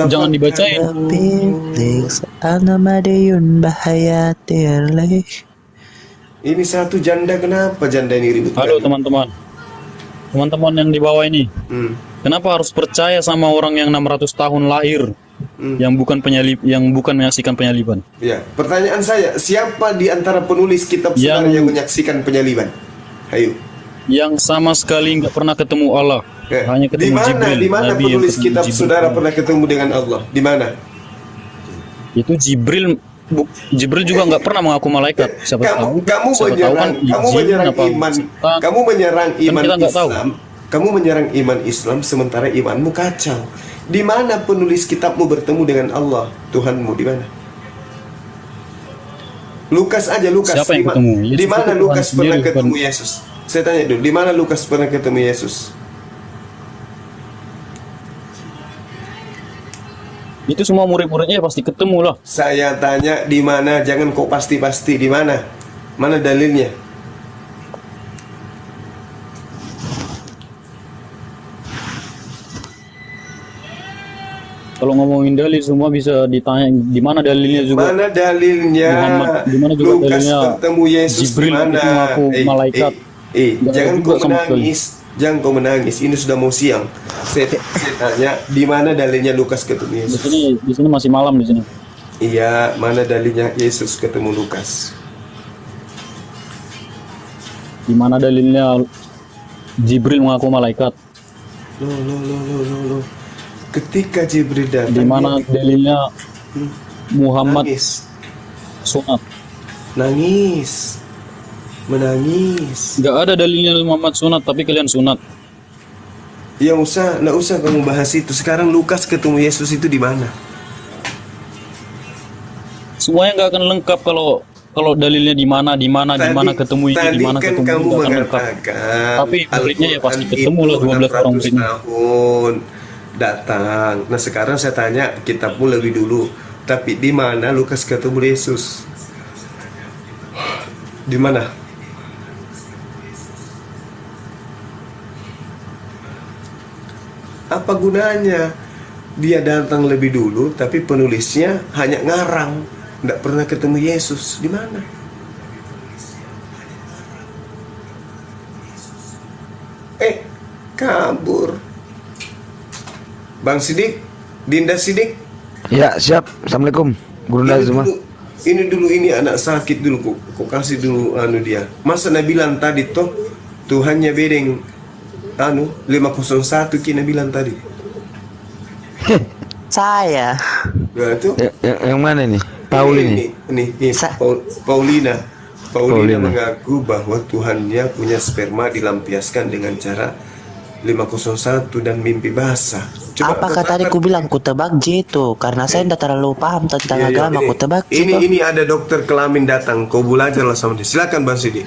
jangan dibacain. Ini satu janda, kenapa janda ini ribut? Halo teman-teman. Teman-teman yang di bawah ini. Kenapa harus percaya sama orang yang 600 tahun lahir? Yang bukan menyaksikan penyaliban. Ya, pertanyaan saya, siapa di antara penulis kitab saudara yang menyaksikan penyaliban? Ayo. Yang sama sekali nggak pernah ketemu Allah. Ya. Hanya ketemu Jibril. Di mana Nabi yang penulis ketemu kitab Jibril. saudara pernah ketemu dengan Allah? Di mana? Itu Jibril. Jibril juga nggak pernah mengaku malaikat. Siapa tahu? Kamu Siapa tahu kan menyerang izin apa iman. setan. Kamu menyerang Kan iman kita nggak tahu. Islam. Kamu menyerang iman Islam sementara imanmu kacau. Di mana penulis kitabmu bertemu dengan Allah, Tuhanmu di mana? Lukas aja, Lukas. Siapa yang ketemu? Yesus Di mana itu Tuhan Lukas pernah sendiri, ketemu bukan? Yesus? Saya tanya dulu, di mana Lukas pernah ketemu Yesus? Itu semua murid-muridnya pasti ketemu lah. Saya tanya di mana, jangan kok pasti-pasti di mana. Mana dalilnya? Kalau ngomongin dalil semua bisa ditanya di mana dalilnya juga. Mana dalilnya? Muhammad, di mana juga Lukas dalilnya bertemu Yesus Jibril di mana? itu mengaku malaikat. Nggak Jangan ada kau juga sama menangis. Jangan kau menangis. Ini sudah mau siang. Saya tanya di mana dalilnya Lukas ketemu Yesus? Di sini masih malam di sini. Iya, mana dalilnya Yesus ketemu Lukas? Di mana dalilnya Jibril mengaku malaikat? Loh. Ketika Jibril datang, Di mana dalilnya Muhammad nangis, sunat? menangis. Nggak ada dalilnya Muhammad sunat, tapi kalian sunat. Nggak usah kamu bahas itu. Sekarang Lukas ketemu Yesus itu di mana? Semuanya nggak akan lengkap kalau dalilnya di mana ketemu ini, di mana kan ketemu kamu ini, nggak akan lengkap. mengatakan Tapi muridnya ya pasti Al-Quran ketemu lah itu 12 orang 600 muridnya. tahun datang. Nah sekarang saya tanya kitabmu lebih dulu. Tapi di mana Lukas ketemu Yesus? Di mana? Apa gunanya dia datang lebih dulu, tapi penulisnya hanya ngarang, tidak pernah ketemu Yesus? Di mana? Kabur. Bang Sidik, Dinda Sidik. Ya, siap. Assalamualaikum. Guru Nazma. Ini anak sakit dulu, kok kasih dulu dia. Masa bilang tadi toh Tuhannya bedeng 501 kina bilang tadi. Saya. Nah, itu Yang mana nih? Paul ini. Paulina Paulina. mengaku bahwa Tuhannya punya sperma dilampiaskan dengan cara 501 dan mimpi basah. Apakah tadi ku bilang ku tebak itu karena saya tidak terlalu paham tentang agama, ku tebak ini ada dokter kelamin datang, kau belajar lah sama dia. Silakan Bang Sidi.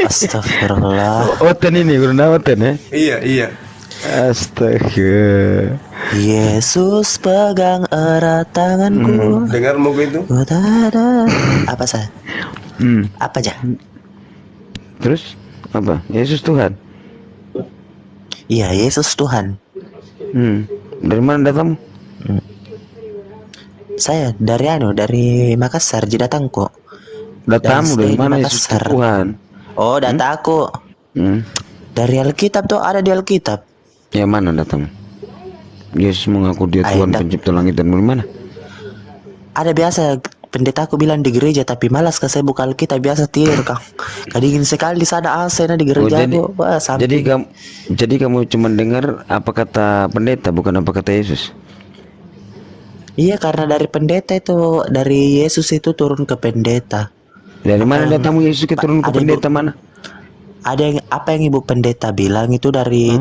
Astagfirullah. Oten ini, Guru Oten ya? Iya. Astaga. Yesus pegang erat tanganku. Dengar mau itu? Apa saya? Apa aja? Terus apa? Yesus Tuhan. Iya, Yesus Tuhan. Dari mana datang? Saya dari Makassar, jadi datang kok. Datamu dari stay di mana Yesus Makassar. Tuhan? Oh, data aku. Dari Alkitab tuh, ada di Alkitab. Ya mana datang? Yesus mengaku dia Tuhan pencipta langit dan bumi, mana? Ada biasa pendeta aku bilang di gereja, tapi malas ke saya buka Alkitab, biasa tidur kang. Kadingin sekali sana AC di gereja tuh. Jadi kamu cuma dengar apa kata pendeta, bukan apa kata Yesus? Iya, karena dari pendeta itu, dari Yesus itu turun ke pendeta. Dari mana datang Yesus turun ke pendeta mana? Ada apa yang ibu pendeta bilang itu dari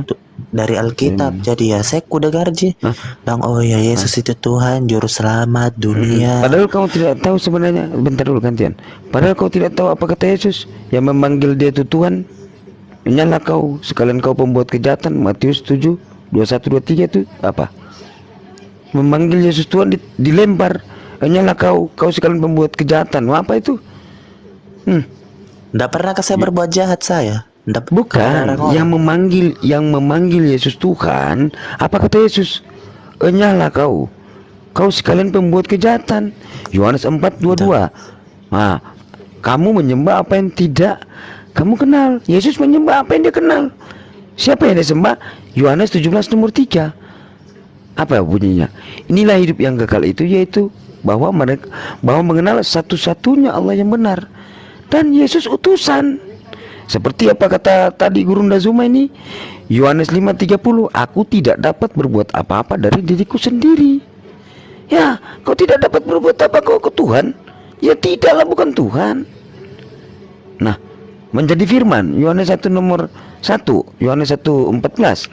Alkitab. Jadi ya saya kuda garji. Bang, oh ya Yesus itu Tuhan juru selamat dunia. Padahal kau tidak tahu sebenarnya. Bentar dulu gantian. Padahal kau tidak tahu apa kata Yesus yang memanggil dia itu Tuhan. Nyala kau sekalian kau pembuat kejahatan. Matius 7 21 23 itu apa? Memanggil Yesus Tuhan dilempar. Nyala kau sekalian pembuat kejahatan. Apa itu? Nggak pernah saya berbuat jahat saya. Bukan yang memanggil Yesus Tuhan. Apa kata Yesus? Nyala kau sekalian pembuat kejahatan. Yohanes 4:22. Nah, kamu menyembah apa yang tidak kamu kenal. Yesus menyembah apa yang dia kenal. Siapa yang dia sembah? Yohanes 17 nomor 3. Apa bunyinya? Inilah hidup yang kekal itu, yaitu bahwa mengenal satu-satunya Allah yang benar dan Yesus utusan. Seperti apa kata tadi Guru Nazuma ini, Yohanes 5:30, aku tidak dapat berbuat apa-apa dari diriku sendiri. Ya, kau tidak dapat berbuat apa kau ke Tuhan? Ya tidaklah, bukan Tuhan. Nah, menjadi firman Yohanes 1 nomor 1, Yohanes 1:14.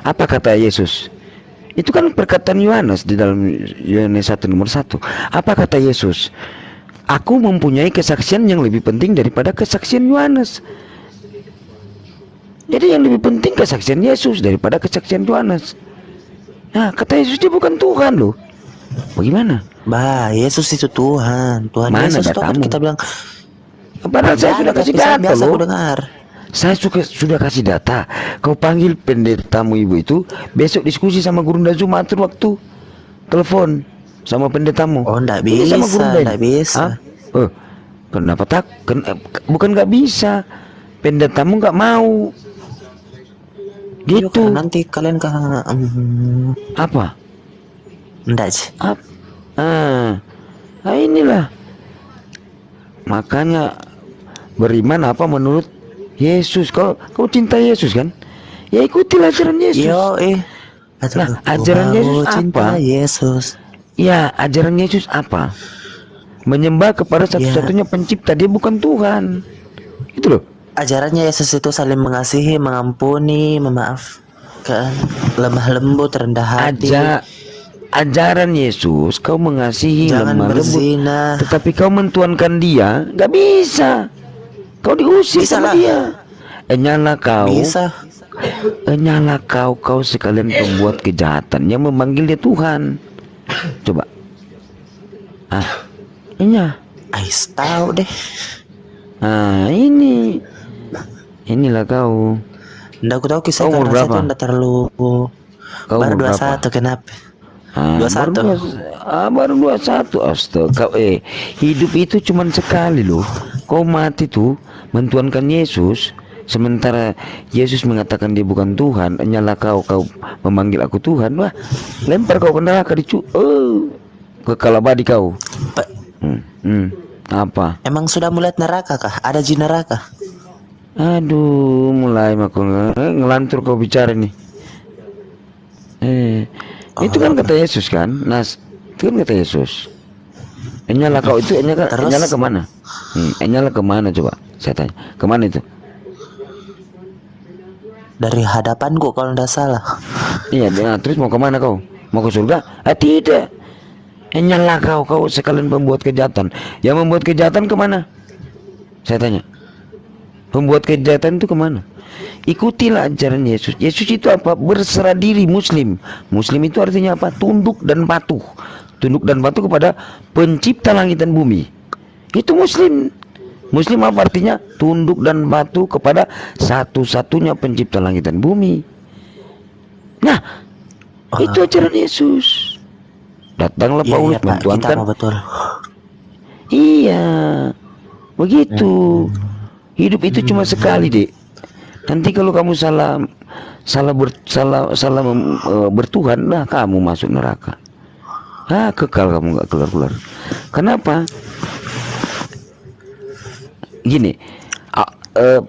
Apa kata Yesus? Itu kan perkataan Yohanes di dalam Yohanes 1 nomor 1. Apa kata Yesus? Aku mempunyai kesaksian yang lebih penting daripada kesaksian Yohanes. Jadi yang lebih penting kesaksian Yesus daripada kesaksian Yohanes. Nah, kata Yesus dia bukan Tuhan loh. Bagaimana? Yesus itu Tuhan. Tuhan Mana Yesus itu kan datamu? kita bilang. Padahal saya sudah kasih data biasa loh. aku dengar. Saya sudah kasih data. Kau panggil pendetamu ibu itu, besok diskusi sama Guru Nazuma, atur waktu telepon sama pendetamu. Oh, enggak Ini bisa, sama Guru Dain. enggak bisa. Hah? Kenapa bukan nggak bisa. Pendetamu nggak mau. Gitu. Nanti kalian Apa? enggak sih. Nah, inilah. Makanya beriman apa menurut Yesus. Kau cinta Yesus kan? Ya ikutilah ajaran Yesus. Yo betul. Nah, ajaran Ku Yesus mau cinta apa? Yesus. Ya, ajaran Yesus apa? Menyembah kepada satu-satunya pencipta, dia bukan Tuhan. Itu loh. Ajarannya Yesus itu saling mengasihi, mengampuni, memaafkan, lemah lembut, rendah hati. Ajaran Yesus, kau mengasihi, Jangan lemah lembut, berzina. tetapi kau mentuankan dia, nggak bisa. Kau diusir Bisa sama lah. dia. Enyalah kau. Bisa. Enyalah kau sekalian pembuat kejahatan yang memanggil dia Tuhan. Coba. Enya. Ais tahu deh. Inilah kau. Nggak aku tahu kisah Kau umur karena saya berapa? tuh nggak terlalu. Kau Baru umur berapa? 21 kenapa? Baru 21. baru 21. Astaga. Hidup itu cuman sekali loh. Kau mati tuh mentuankan Yesus, sementara Yesus mengatakan dia bukan Tuhan. Enyalah kau memanggil aku Tuhan. Wah, lempar kau ke neraka ke kalabadi kau. Apa? Emang sudah mulai neraka kah? Ada jin neraka? Aduh, mulai aku ngelantur kau bicara nih. Itu kan kata Yesus kan? Itu kan kata Yesus. Enyalah kau itu, enyalah kemana? Enyalah kemana coba? Saya tanya. Kemana itu? Dari hadapanku kalau tidak salah. Iya, terus mau kemana kau? Mau ke surga? Tidak. Enyalah kau sekalian pembuat kejahatan. Yang membuat kejahatan kemana? Saya tanya. Pembuat kejahatan itu kemana? Ikutilah ajaran Yesus. Yesus itu apa? Berserah diri Muslim. Muslim itu artinya apa? Tunduk dan patuh. Tunduk dan patuh kepada pencipta langit dan bumi. Itu Muslim. Muslim apa artinya? Tunduk dan patuh kepada satu-satunya pencipta langit dan bumi. Nah, itu ajaran Yesus. Datanglah Paulus mentuankan. Betul. Iya, begitu. Hidup itu cuma sekali, Dek. Nanti kalau kamu bertuhan, nah kamu masuk neraka. Kekal kamu nggak keluar. Kenapa? Gini,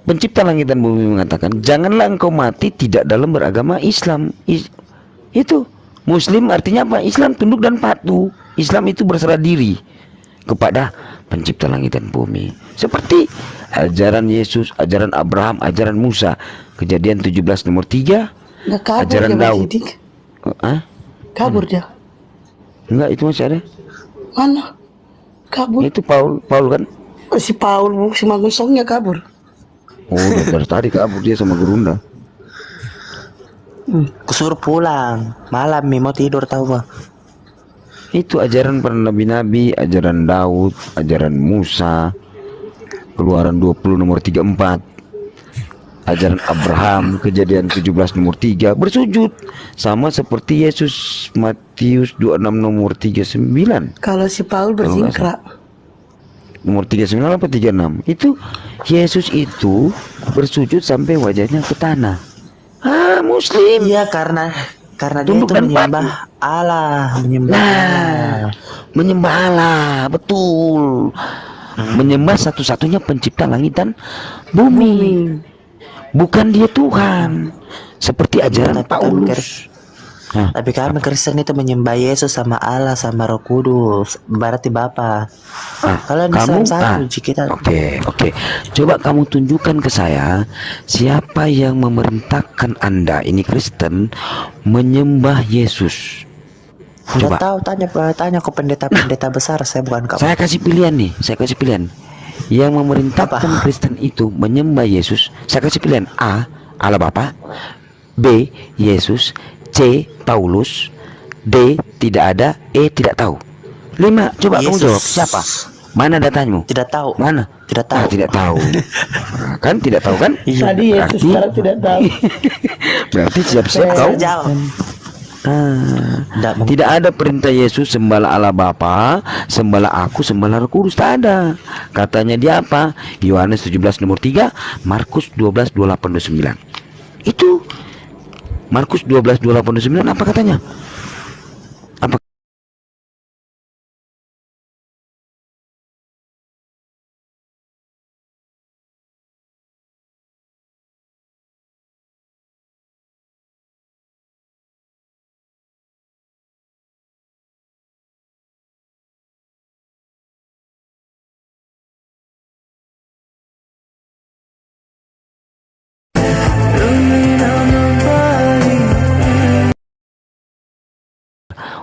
pencipta langit dan bumi mengatakan, janganlah engkau mati tidak dalam beragama Islam. Itu Muslim artinya apa? Islam tunduk dan patuh. Islam itu berserah diri kepada pencipta langit dan bumi. Seperti ajaran Yesus, ajaran Abraham, ajaran Musa. Kejadian 17 nomor 3. Nggak kabur Ajaran dia, Bang Daud. Sidik. Kabur dia. Enggak, itu masih ada. Mana? Kabur. Itu Paul kan? Si Paul, si Magun Songnya kabur. Oh, dari tadi kabur dia sama Gerunda. Kusuruh pulang. Malam nih mau tidur tahu Bang. Itu ajaran para nabi-nabi, ajaran Daud, ajaran Musa. Keluaran 20 nomor 34. Ajaran Abraham, Kejadian 17 nomor 3, bersujud sama seperti Yesus, Matius 26 nomor 39. Kalau si Paul berzingkrak. Nomor 39 apa 36? Itu Yesus itu bersujud sampai wajahnya ke tanah. Muslim. Iya karena dia Tunduk itu dan menyembah Allah, menyembah Allah, betul. Menyembah satu-satunya pencipta langit dan bumi. Bukan dia Tuhan. Seperti ajaran Paulus. Tapi kami Kristen itu menyembah Yesus sama Allah sama Roh Kudus, berarti Bapa. Kalau di Islam satu kita. Oke. Coba kamu tunjukkan ke saya siapa yang memerintahkan Anda ini Kristen menyembah Yesus. Coba tahu, tanya ke pendeta besar, saya bukan kamu. Saya kasih pilihan nih, yang memerintahkan Kristen itu menyembah Yesus. Saya kasih pilihan: A. Allah Bapa, B. Yesus, C. Paulus, D. Tidak ada, E. Tidak tahu. 5. Coba Yesus. kamu jawab siapa? Mana datanya? Tidak tahu. Mana? Tidak tahu. Tidak tahu. Kan tidak tahu kan? Tadi Yesus, sekarang tidak tahu. Berarti siap-siap kau. Jawab. Tidak ada perintah Yesus sembahlah Allah Bapa, sembahlah aku, sembahlah Roh Kudus. Tak ada. Katanya dia apa? Yohanes 17 nomor 3, Markus 12 28 29. Itu Markus 12 28 29 apa katanya?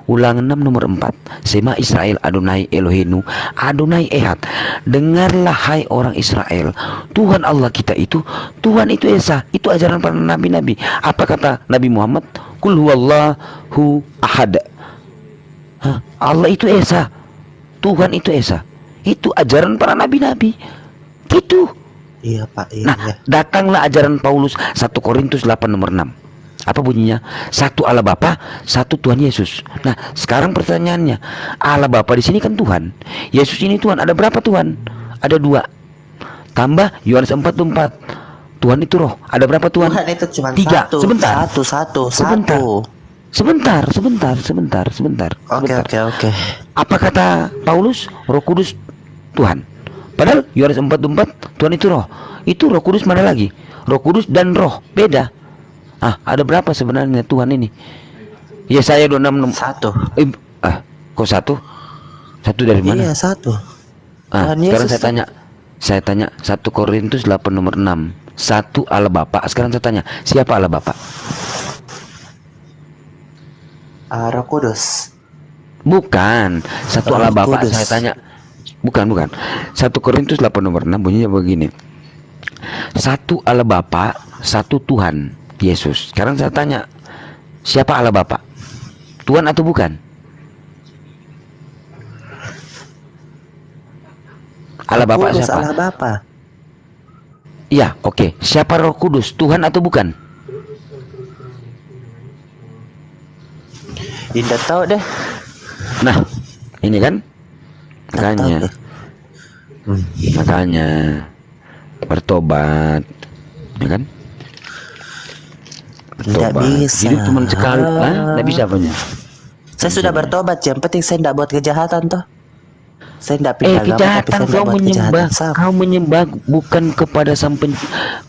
Ulangan 6 nomor 4. Sema Israel Adonai Elohenu Adonai Ehad. Dengarlah hai orang Israel, Tuhan Allah kita itu, Tuhan itu Esa. Itu ajaran para nabi-nabi. Apa kata Nabi Muhammad? Kul huwallahu ahad. Allah itu Esa, Tuhan itu Esa. Itu ajaran para nabi-nabi. Gitu. Iya Pak, iya. Nah, datanglah ajaran Paulus 1 Korintus 8 nomor 6. Apa bunyinya? Satu Allah Bapa, satu Tuhan Yesus. Nah, sekarang pertanyaannya, Allah Bapa di sini kan Tuhan, Yesus ini Tuhan. Ada berapa Tuhan? Ada 2. Tambah Yohanes 4:4. Tuhan itu roh. Ada berapa Tuhan? Tuhan itu cuma 3. satu. Sebentar. Sebentar. Oke. Apa kata Paulus? Roh Kudus Tuhan. Padahal Yohanes 4:4 Tuhan itu roh. Itu Roh Kudus mana lagi? Roh Kudus dan roh beda. Ada berapa sebenarnya Tuhan ini? Yesaya 26 Satu. Kok satu? Satu dari mana? Iya, satu. Sekarang Yesus saya tanya 1 Korintus 8 nomor 6. Satu Allah Bapa. Sekarang saya tanya, siapa Allah Bapa? Roh Kudus. Bukan. Satu Roh Allah Bapa. Kudus. Saya tanya. Bukan. 1 Korintus 8 nomor 6 bunyinya begini. Satu Allah Bapa, satu Tuhan Yesus. Sekarang saya tanya, siapa Allah Bapa? Tuhan atau bukan? Allah Bapa Kudus, siapa? Allah Bapa. Iya, oke. Siapa Roh Kudus? Tuhan atau bukan? Tidak tahu deh. Nah, ini kan Tak tahu makanya bertobat, ya kan? Tidak Bertobat. bisa. Hidup cuma sekali. Tidak bisa apanya? Saya sudah bertobat, yang penting saya tidak buat kejahatan toh. Saya tidak pindah agama, tapi Kejahatan saya tidak kau buat menyembah, kejahatan. Sama. kau menyembah bukan kepada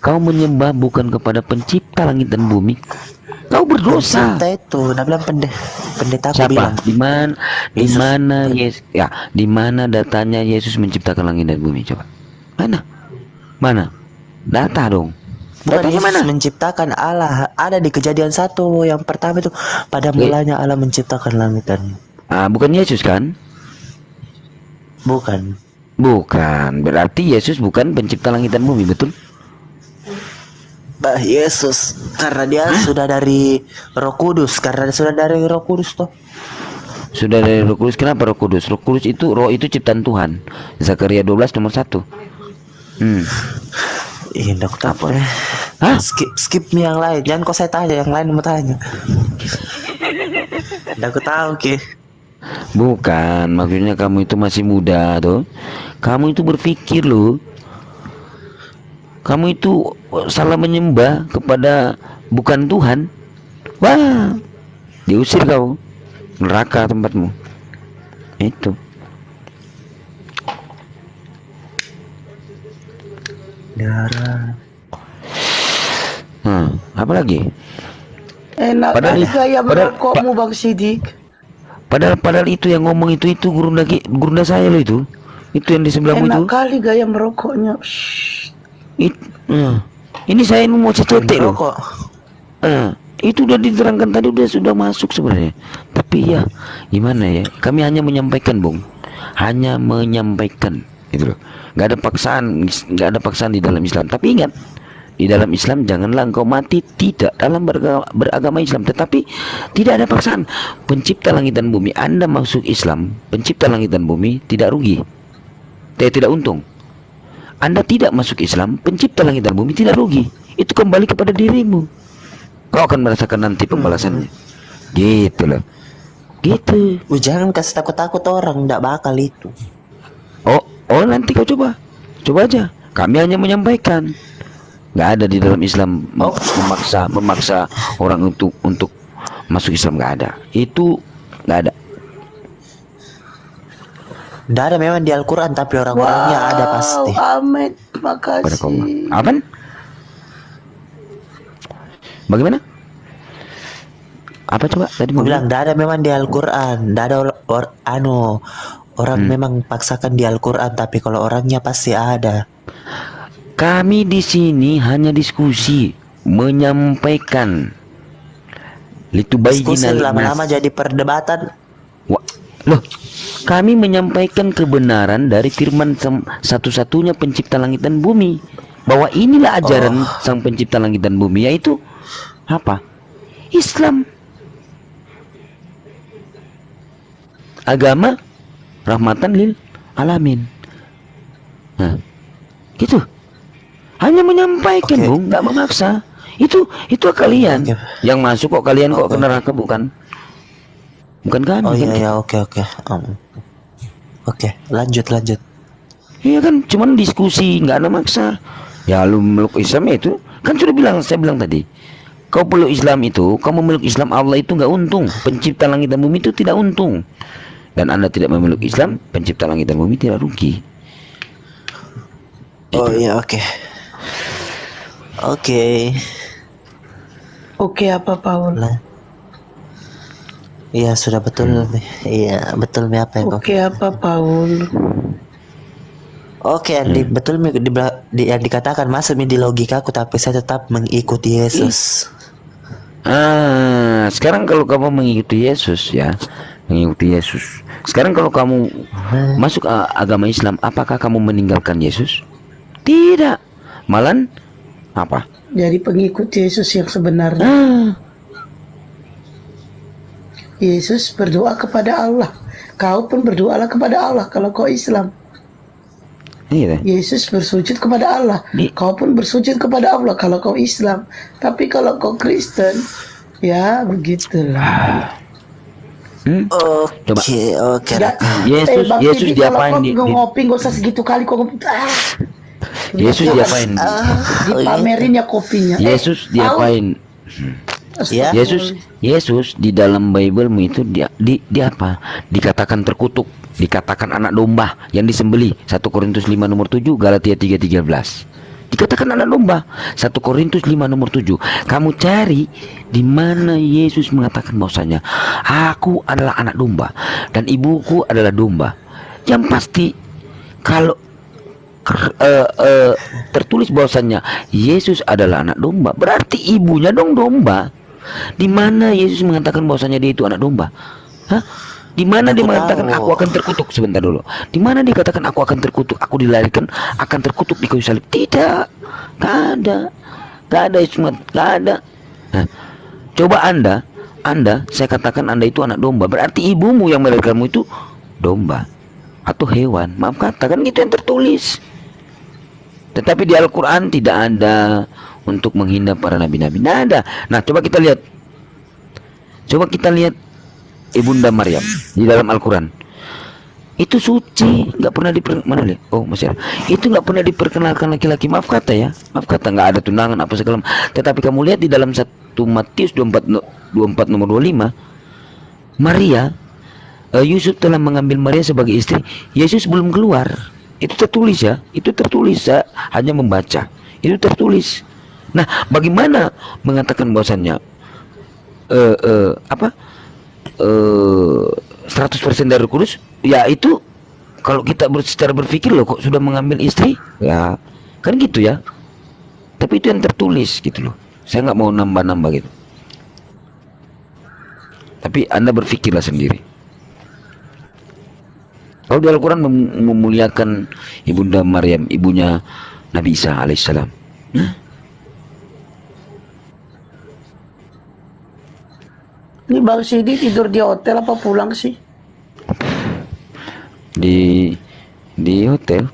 kau menyembah bukan kepada pencipta langit dan bumi. Kau berdosa. Pencipta itu, nak bilang pendeta aku Siapa? bilang. Di mana di mana datanya Yesus menciptakan langit dan bumi? Coba. Mana? Data dong. Bukan Datanya Yesus mana? menciptakan Allah. Ada di Kejadian 1 yang pertama itu. Pada mulanya Allah menciptakan langit dan Bukan Yesus kan? bukan. Bukan. Berarti Yesus bukan pencipta langit dan bumi, betul? Yesus karena dia sudah dari Roh Kudus, karena dia sudah dari Roh Kudus toh. Sudah dari Roh Kudus. Kenapa Roh Kudus? Roh Kudus itu, roh itu ciptaan Tuhan. Zakaria 12 nomor 1. Iya, ndak tahu. Hah? Skip mie yang lain. Jangan kau saya tanya, yang lain mau tanya. Ndak tahu ke. Bukan, maksudnya kamu itu masih muda tuh. Kamu itu berpikir loh. Kamu itu salah menyembah kepada bukan Tuhan. Wah, diusir kau. Neraka tempatmu. Itu. Darah. Apa lagi? Enak Padahal- kali gaya padahal- merokokmu Bang Sidik. Padahal itu yang ngomong itu gurunda saya loh itu. Itu yang di sebelahmu itu. Enak kali gaya merokoknya. Shh. Ini saya mau cecetek loh. Rokok. Itu udah diterangkan tadi, sudah masuk sebenarnya. Tapi ya gimana ya? Kami hanya menyampaikan, Bung. Hanya menyampaikan gitu loh. Gak ada paksaan di dalam Islam. Tapi ingat, di dalam Islam janganlah engkau mati tidak dalam beragama Islam, tetapi tidak ada paksaan. Pencipta langit dan bumi, Anda masuk Islam, pencipta langit dan bumi tidak rugi. Tidak untung. Anda tidak masuk Islam, pencipta langit dan bumi tidak rugi. Itu kembali kepada dirimu. Kau akan merasakan nanti pembalasannya. Gitu loh. Gitu. Jangan kasih takut-takut orang, ndak bakal itu. Oh nanti kau coba aja. Kami hanya menyampaikan. Nggak ada di dalam Islam memaksa orang untuk masuk Islam, nggak ada. Itu nggak ada. Ndak ada memang di Al-Quran, tapi orang-orangnya ada pasti. Amin. Pada koma. Makasih. Apa? Bagaimana? Apa coba tadi Aku mau bilang ndak ada memang di Al-Quran, ndak ada orang memang paksakan di Al-Quran, tapi kalau orangnya pasti ada. Kami di sini hanya diskusi, menyampaikan. Diskusi lama-lama jadi perdebatan. Loh, kami menyampaikan kebenaran dari firman satu-satunya pencipta langit dan bumi, bahwa inilah ajaran sang pencipta langit dan bumi, yaitu apa? Islam. Agama rahmatan lil alamin. Nah, gitu. Hanya menyampaikan, Bung, nggak memaksa. Itu kalian yang masuk kok, kalian kok ke neraka, bukan kami. Oh kan? iya, oke. Oke, lanjut. Iya kan, cuman diskusi, nggak ada maksa. Ya lu meluk Islam itu kan sudah saya bilang tadi. Kau peluk Islam itu, kamu meluk Islam, Allah itu nggak untung. Pencipta langit dan bumi itu tidak untung. Dan Anda tidak memeluk Islam, pencipta langit dan bumi tidak rugi. Oh iya, oke. Oke apa Paul? Iya sudah betul. Iya betul mi apa yang Oke apa Paul? Oke, betul mi yang dikatakan masuk mi di logikaku, tapi saya tetap mengikuti Yesus. Sekarang kalau kamu mengikuti Yesus, ya, mengikuti Yesus. Sekarang kalau kamu masuk agama Islam, apakah kamu meninggalkan Yesus? Tidak. Malah apa? Jadi pengikut Yesus yang sebenarnya. Yesus berdoa kepada Allah. Kau pun berdoalah kepada Allah kalau kau Islam. Iya. Yesus bersujud kepada Allah. Kau pun bersujud kepada Allah kalau kau Islam. Tapi kalau kau Kristen, ya begitulah. Coba. Oke. Yesus diapain di ngopi nggak usah segitu kali kok ngopi. Yesus diapain? Dipamerin ya kopinya. Yesus diapain? Ya. Yesus di dalam Bible-mu itu dia apa? Dikatakan terkutuk, dikatakan anak domba yang disembelih. 1 Korintus 5 nomor 7, Galatia 3:13. Dikatakan anak domba. 1 Korintus 5 nomor 7. Kamu cari di mana Yesus mengatakan bahwasanya aku adalah anak domba dan ibuku adalah domba. Yang pasti kalau tertulis bahwasanya Yesus adalah anak domba, berarti ibunya dong domba. Di mana Yesus mengatakan bahwasanya dia itu anak domba? Hah? Di mana dia mengatakan aku akan terkutuk? Sebentar dulu. Di mana dikatakan aku akan terkutuk? Aku dilahirkan akan terkutuk di kayu salib? Tidak. Enggak ada Ismat, enggak ada. Nah, coba Anda, saya katakan Anda itu anak domba, berarti ibumu yang melahirkanmu itu domba atau hewan. Maaf katakan gitu yang tertulis. Tetapi di Al-Quran tidak ada untuk menghina para nabi-nabi. Tidak ada. Nah, coba kita lihat Ibunda Maryam di dalam Al-Quran. Itu suci, nggak pernah mana lihat? Oh, masih ada. Itu nggak pernah diperkenalkan laki-laki. Maaf kata, nggak ada tunangan apa segala. Tetapi kamu lihat di dalam 1 Matius 24 nomor 25, Maria, Yusuf telah mengambil Maria sebagai istri. Yesus belum keluar. Itu tertulis ya. Itu tertulis, saya hanya membaca. Itu tertulis. Nah, bagaimana mengatakan bahwasannya 100% dari Kudus? Ya itu kalau kita secara berpikir loh, kok sudah mengambil istri? Ya kan gitu ya. Tapi itu yang tertulis gitu loh. Saya nggak mau nambah-nambah gitu. Tapi Anda berpikirlah sendiri. Kalau di Al-Quran memuliakan Ibunda Maryam, ibunya Nabi Isa alaihissalam. Ini Bang Sidi tidur di hotel apa pulang sih? Di hotel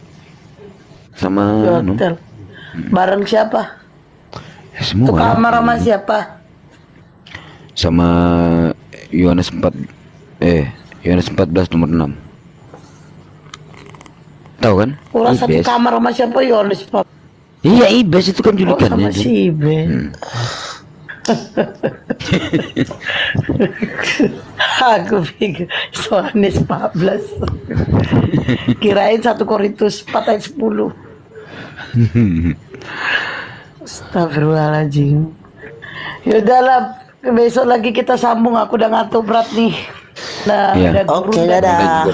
sama Di hotel. Bareng siapa? Ya, semua. Itu kamar sama siapa? Sama Yohanes 14 nomor 6. Tahu kan? Orang satu kamar sama siapa? Yohanes Pak. Iya, Ibes itu kan Sama julukannya. si Ibe. Aku pikir Yohanes 14. Kirain 1 Korintus 4 ayat 10. Astagfirullahaladzim. Yaudahlah, besok lagi kita sambung. Aku udah ngantuk berat nih. Nah, Iya. udah Oke, gurunda. dadah.